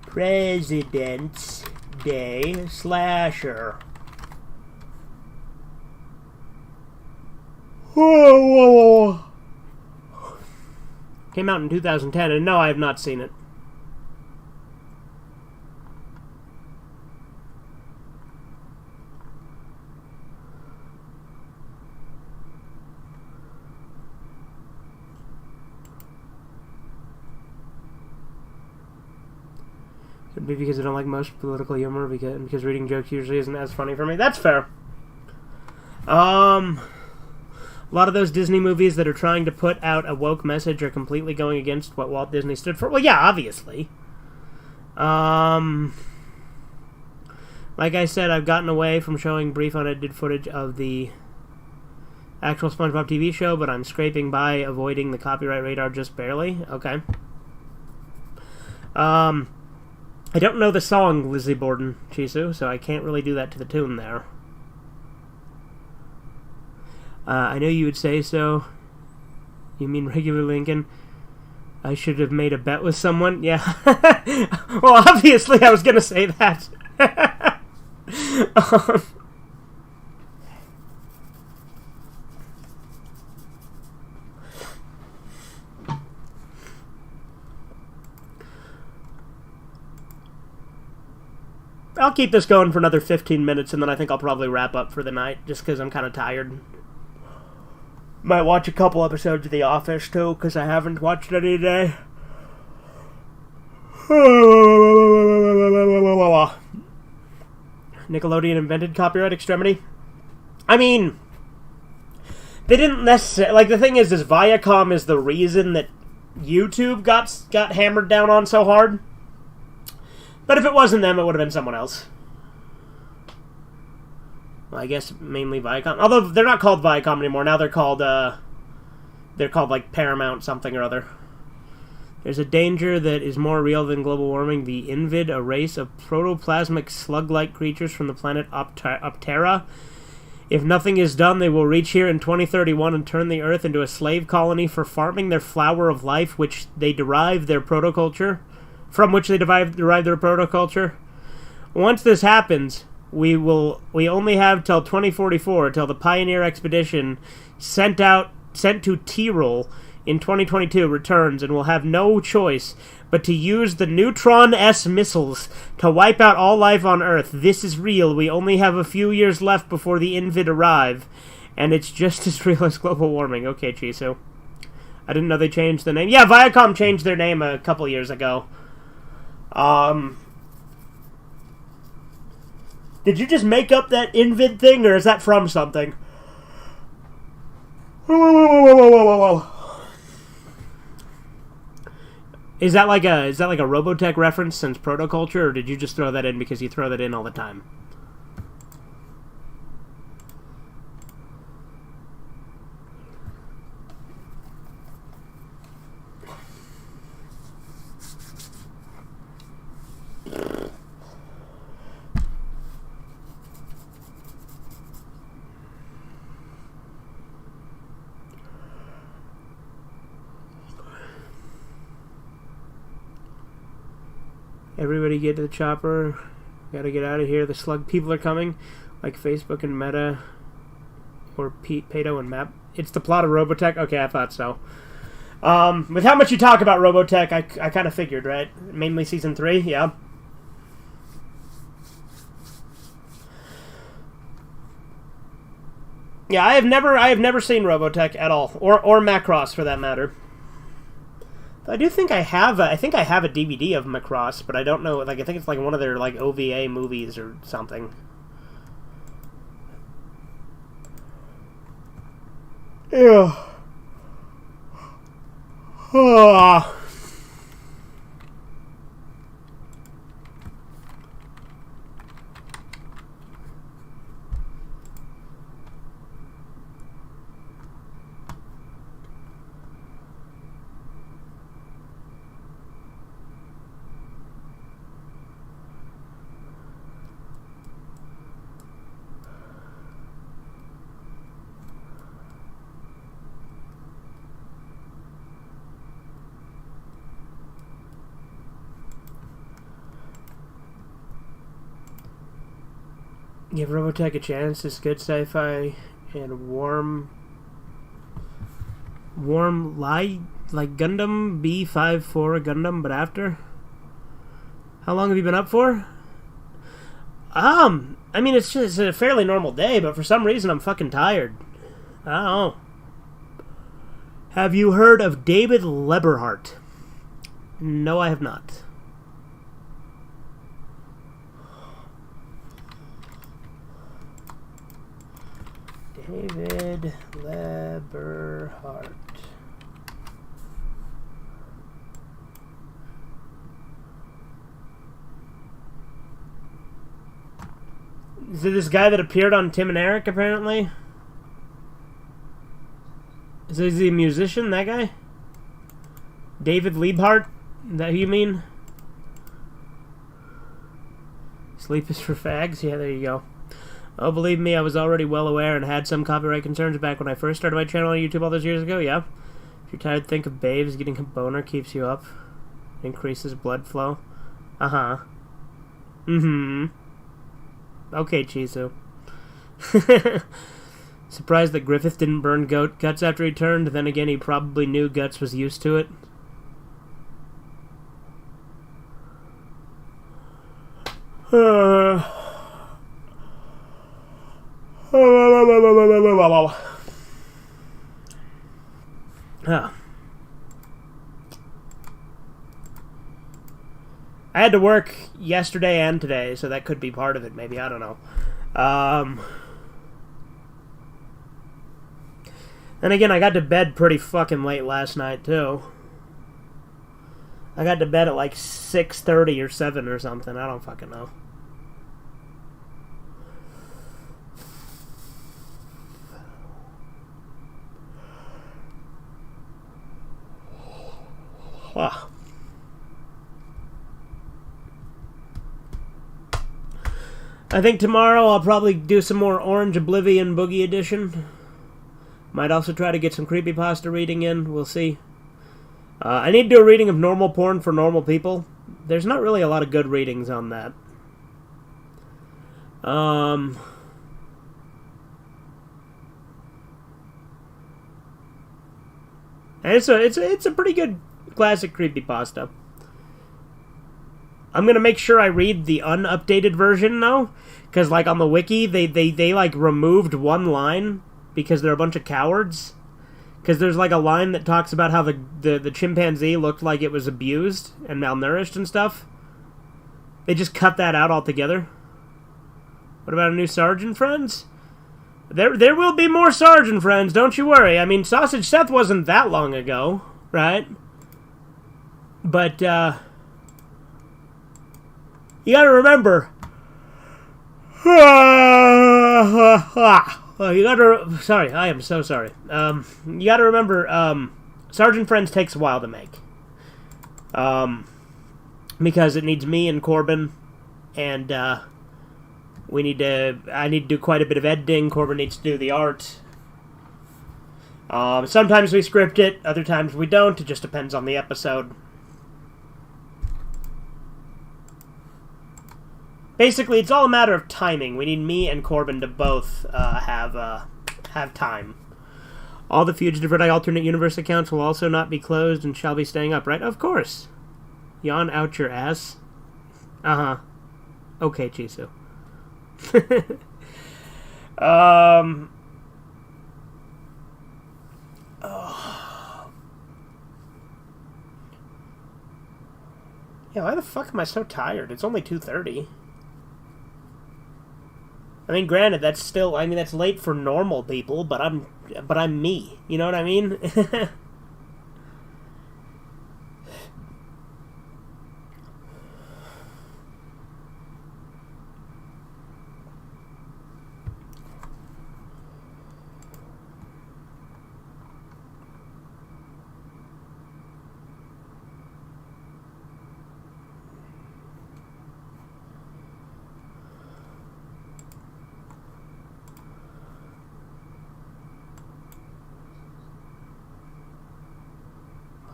President's Day slasher. Whoa. Came out in 2010, and no, I have not seen it. Could be because I don't like most political humor, because reading jokes usually isn't as funny for me. That's fair. A lot of those Disney movies that are trying to put out a woke message are completely going against what Walt Disney stood for. Well, yeah, obviously. Like I said, I've gotten away from showing brief unedited footage of the actual SpongeBob TV show, but I'm scraping by, avoiding the copyright radar just barely. Okay. I don't know the song, Lizzie Borden, Chisu, so I can't really do that to the tune there. I know you would say so. You mean regular Lincoln? I should have made a bet with someone? Yeah. Well, obviously I was going to say that. I'll keep this going for another 15 minutes, and then I think I'll probably wrap up for the night, just because I'm kind of tired. Might watch a couple episodes of The Office, too, because I haven't watched any today. Nickelodeon invented copyright extremity? I mean, they didn't necessarily... Like, the thing is Viacom is the reason that YouTube got hammered down on so hard. But if it wasn't them, it would have been someone else. Well, I guess mainly Viacom. Although they're not called Viacom anymore. Now they're called like Paramount something or other. There's a danger that is more real than global warming. The Invid, a race of protoplasmic slug-like creatures from the planet Optera. If nothing is done, they will reach here in 2031 and turn the Earth into a slave colony for farming their flower of life, which they derive their protoculture. From which they derive their protoculture. Once this happens, we only have till 2044 till the Pioneer expedition sent to Tyrol in 2022 returns, and will have no choice but to use the Neutron S missiles to wipe out all life on Earth. This is real. We only have a few years left before the Invid arrive, and it's just as real as global warming. Okay, Chisu. I didn't know they changed the name. Yeah, Viacom changed their name a couple years ago. Did you just make up that Invid thing, or is that from something? Is that like a Robotech reference since Protoculture, or did you just throw that in because you throw that in all the time? Everybody get to the chopper. Gotta get out of here. The slug people are coming. Like Facebook and Meta. Or Pato and Map. It's the plot of Robotech? Okay, I thought so. With how much you talk about Robotech, I kind of figured, right? Mainly Season 3? Yeah. Yeah, I have never seen Robotech at all. Or Macross, for that matter. I do think I have a DVD of Macross, but I don't know. Like, I think it's like one of their like OVA movies or something. Yeah. Give Robotech a chance. It's good sci-fi and warm light, like Gundam B54 Gundam, but after. How long have you been up for? I mean, it's a fairly normal day, but for some reason I'm fucking tired. I don't know. Have you heard of David Leberhart? No, I have not. David Leberhart. Is it this guy that appeared on Tim and Eric, apparently? Is he a musician, that guy? David Liebhart? Is that who you mean? Sleep is for fags? Yeah, there you go. Oh, believe me, I was already well aware and had some copyright concerns back when I first started my channel on YouTube all those years ago, yeah. If you're tired, think of babes. Getting a boner keeps you up. Increases blood flow. Uh-huh. Mm-hmm. Okay, Chisu. Surprised that Griffith didn't burn Guts after he turned. Then again, he probably knew Guts was used to it. I had to work yesterday and today, so that could be part of it, maybe. I don't know. And again, I got to bed pretty fucking late last night, too. I got to bed at like 6:30 or 7 or something. I don't fucking know. Wow. I think tomorrow I'll probably do some more Orange Oblivion Boogie Edition. Might also try to get some creepypasta reading in. We'll see. I need to do a reading of normal porn for normal people. There's not really a lot of good readings on that. And it's a pretty good classic creepypasta. I'm gonna make sure I read the unupdated version though, because like on the wiki they like removed one line because they're a bunch of cowards. Because there's like a line that talks about how the chimpanzee looked like it was abused and malnourished and stuff. They just cut that out altogether. What about a new Sergeant Friends? There will be more Sergeant Friends, don't you worry. I mean, Sausage Seth wasn't that long ago, right? But, you gotta remember... Sorry, I am so sorry. You gotta remember, Sergeant Friends takes a while to make. Because it needs me and Corbin, and, I need to do quite a bit of editing. Corbin needs to do the art. Sometimes we script it, other times we don't. It just depends on the episode. Basically, it's all a matter of timing. We need me and Corbin to both have time. All the Fugitive Red Eye alternate universe accounts will also not be closed and shall be staying up, right? Of course. Yawn out your ass. Uh-huh. Okay, Chisu. Oh. Yeah, why the fuck am I so tired? It's only 2:30. I mean, granted, that's still... I mean, that's late for normal people, but I'm me. You know what I mean?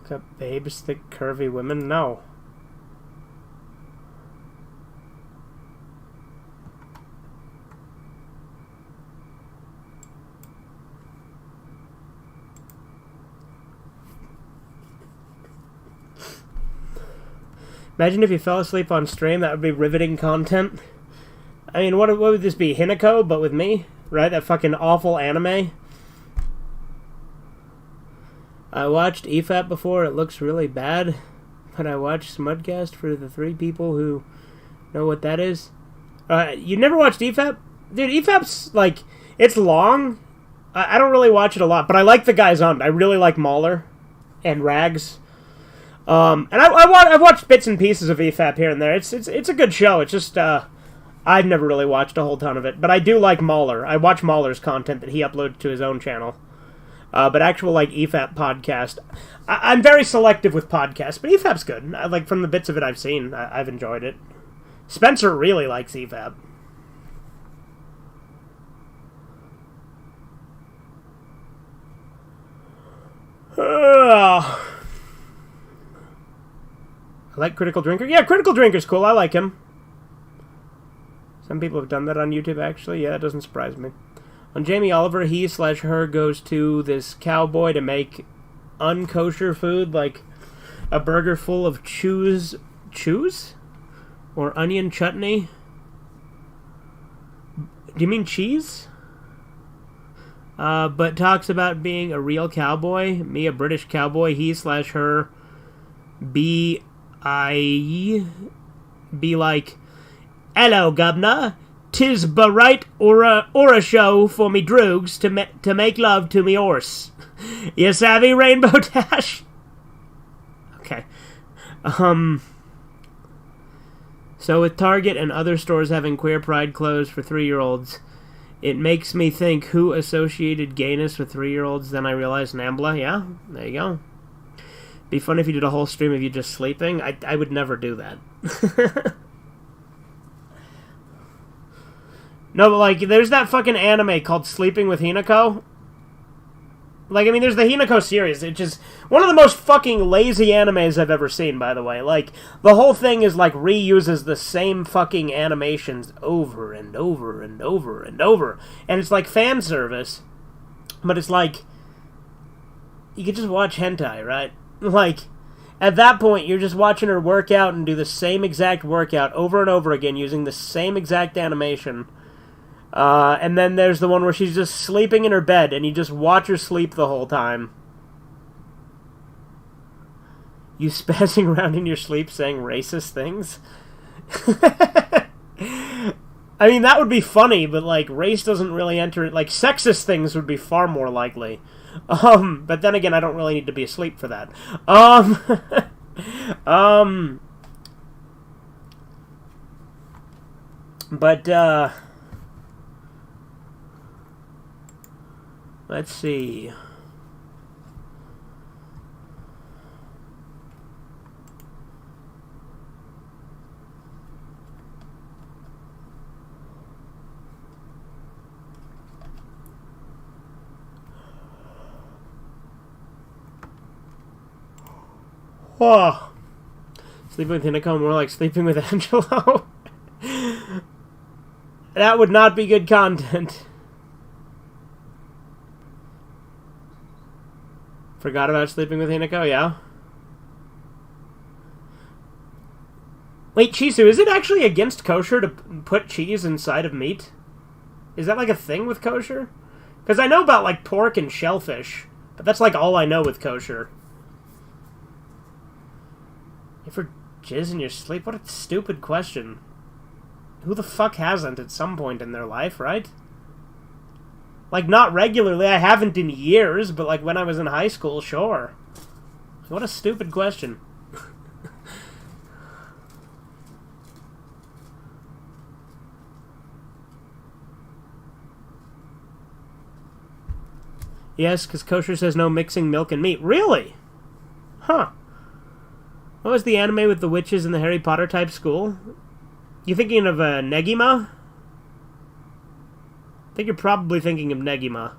Look up babes, thick, curvy women? No. Imagine if you fell asleep on stream, that would be riveting content. I mean, what would this be? Hinako, but with me? Right? That fucking awful anime? I watched EFAP before, it looks really bad. But I watched Smudcast for the 3 people who know what that is. You never watched EFAP? Dude, EFAP's, like, it's long. I don't really watch it a lot, but I like the guys on it. I really like Mahler and Rags. And I've watched bits and pieces of EFAP here and there. It's a good show. It's just, I've never really watched a whole ton of it. But I do like Mahler. I watch Mahler's content that he uploads to his own channel. But actual, like, EFAP podcast, I'm very selective with podcasts, but EFAP's good. Like, from the bits of it I've seen, I've enjoyed it. Spencer really likes EFAB. I like Critical Drinker. Yeah, Critical Drinker's cool. I like him. Some people have done that on YouTube, actually. Yeah, that doesn't surprise me. On Jamie Oliver, he/her goes to this cowboy to make unkosher food, like a burger full of chews? Or onion chutney? Do you mean cheese? But talks about being a real cowboy. Me, a British cowboy. He/her be like, "Hello, governor. 'Tis right or a show for me droogs to make love to me horse. You savvy, Rainbow Dash?" Okay. So with Target and other stores having queer pride clothes for 3-year-olds, it makes me think who associated gayness with 3-year-olds. Then I realized Nambla. Yeah, there you go. Be fun if you did a whole stream of you just sleeping. I would never do that. No, but like, there's that fucking anime called Sleeping with Hinako. Like, I mean, there's the Hinako series, which is one of the most fucking lazy animes I've ever seen, by the way. Like, the whole thing is, like, reuses the same fucking animations over and over and over and over. And it's like fan service, but it's like, you could just watch hentai, right? Like, at that point, you're just watching her work out and do the same exact workout over and over again using the same exact animation. And then there's the one where she's just sleeping in her bed, and you just watch her sleep the whole time. You spazzing around in your sleep saying racist things? I mean, that would be funny, but, like, race doesn't really enter it. Like, sexist things would be far more likely. But then again, I don't really need to be asleep for that. Let's see. Oh. Sleeping with Hinako, more like sleeping with Angelo. That would not be good content. Forgot about sleeping with Hinako, yeah? Wait, Chisu, is it actually against kosher to put cheese inside of meat? Is that like a thing with kosher? Because I know about like pork and shellfish, but that's like all I know with kosher. You ever jizz in your sleep? What a stupid question. Who the fuck hasn't at some point in their life, right? Like, not regularly. I haven't in years, but like when I was in high school, sure. What a stupid question. Yes, because kosher says no mixing milk and meat. Really? Huh. What was the anime with the witches in the Harry Potter type school? You thinking of Negima? I think you're probably thinking of Negima.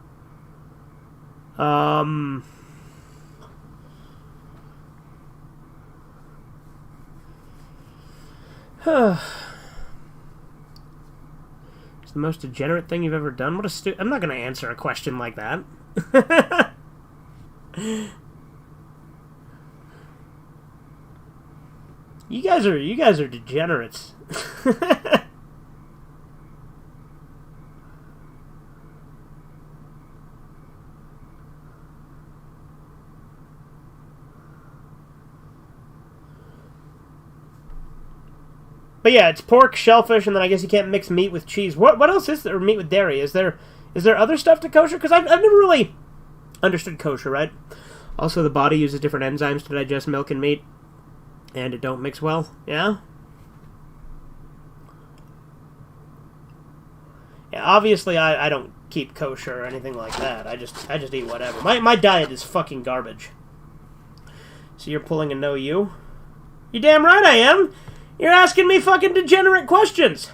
It's the most degenerate thing you've ever done? What a I'm not going to answer a question like that. You guys are degenerates. But yeah, it's pork, shellfish, and then I guess you can't mix meat with cheese. What else is there? Or meat with dairy? Is there other stuff to kosher? Because I've never really understood kosher, right? Also, the body uses different enzymes to digest milk and meat, and it don't mix well. Yeah. Yeah. Obviously, I don't keep kosher or anything like that. I just eat whatever. My diet is fucking garbage. So you're pulling a no you? You damn right I am. You're asking me fucking degenerate questions.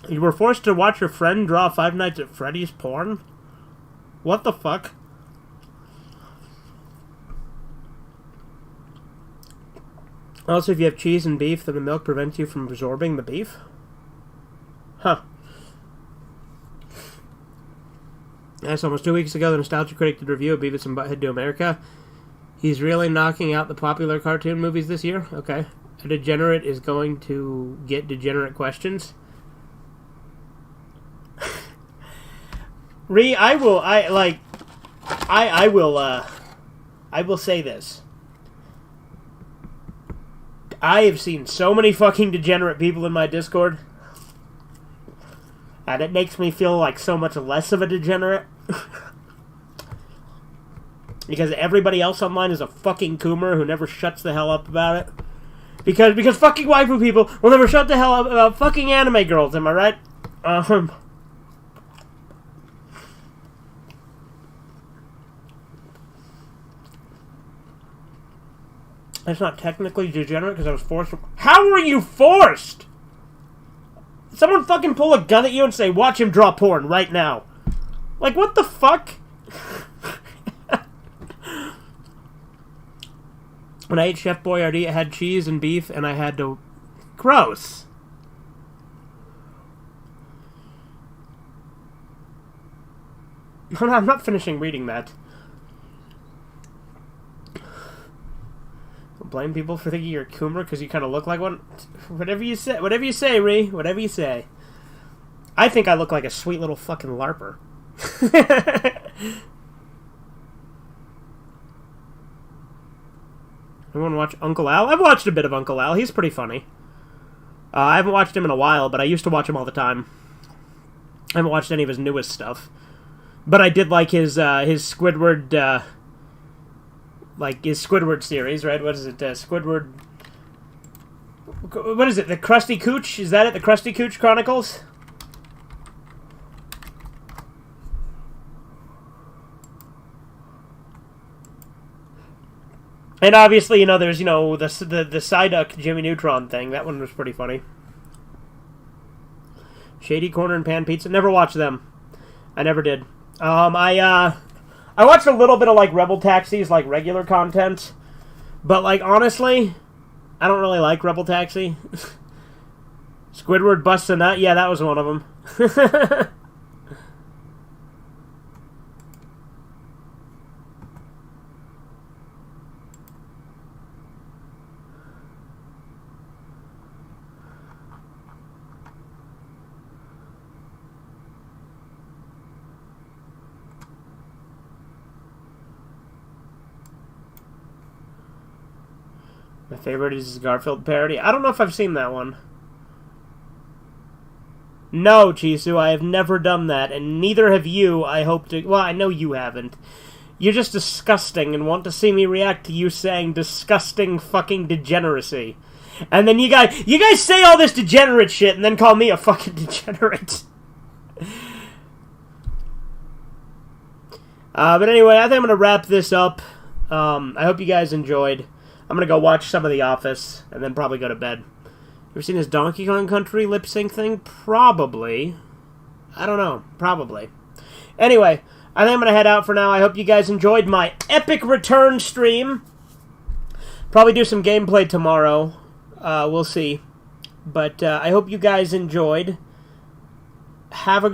You were forced to watch your friend draw Five Nights at Freddy's porn? What the fuck? Also, if you have cheese and beef, then the milk prevents you from absorbing the beef? Huh. That's almost 2 weeks ago, the Nostalgia Critic did a review of Beavis and Butthead to America. He's really knocking out the popular cartoon movies this year? Okay. A degenerate is going to get degenerate questions. I will say this. I have seen so many fucking degenerate people in my Discord, and it makes me feel like so much less of a degenerate. Because everybody else online is a fucking coomer who never shuts the hell up about it. Because fucking waifu people will never shut the hell up about fucking anime girls, am I right? That's not technically degenerate because I was forced. How were you forced? Someone fucking pull a gun at you and say, watch him draw porn right now. Like, what the fuck? When I ate Chef Boyardee, it had cheese and beef, and I had to... Gross. I'm not finishing reading that. Blame people for thinking you're a coomer because you kind of look like one. Whatever you say, Ree. Whatever you say. I think I look like a sweet little fucking LARPer. Anyone watch Uncle Al? I've watched a bit of Uncle Al. He's pretty funny. I haven't watched him in a while, but I used to watch him all the time. I haven't watched any of his newest stuff, but I did like his Squidward. Like his Squidward series, right? What is it? Squidward... What is it? The Krusty Cooch? Is that it? The Krusty Cooch Chronicles? And obviously, there's, the Psyduck Jimmy Neutron thing. That one was pretty funny. Shady Corner and Pan Pizza. Never watched them. I never did. I watched a little bit of, Rebel Taxi's, regular content. But, honestly, I don't really like Rebel Taxi. Squidward busts a nut? Yeah, that was one of them. My favorite is his Garfield parody. I don't know if I've seen that one. No, Chisu, I have never done that, and neither have you, I hope to... Well, I know you haven't. You're just disgusting and want to see me react to you saying disgusting fucking degeneracy. And then you guys say all this degenerate shit and then call me a fucking degenerate. But anyway, I think I'm going to wrap this up. I hope you guys enjoyed. I'm going to go watch some of The Office, and then probably go to bed. Ever seen this Donkey Kong Country lip-sync thing? Probably. I don't know. Probably. Anyway, I think I'm going to head out for now. I hope you guys enjoyed my epic return stream. Probably do some gameplay tomorrow. We'll see. But I hope you guys enjoyed. Have a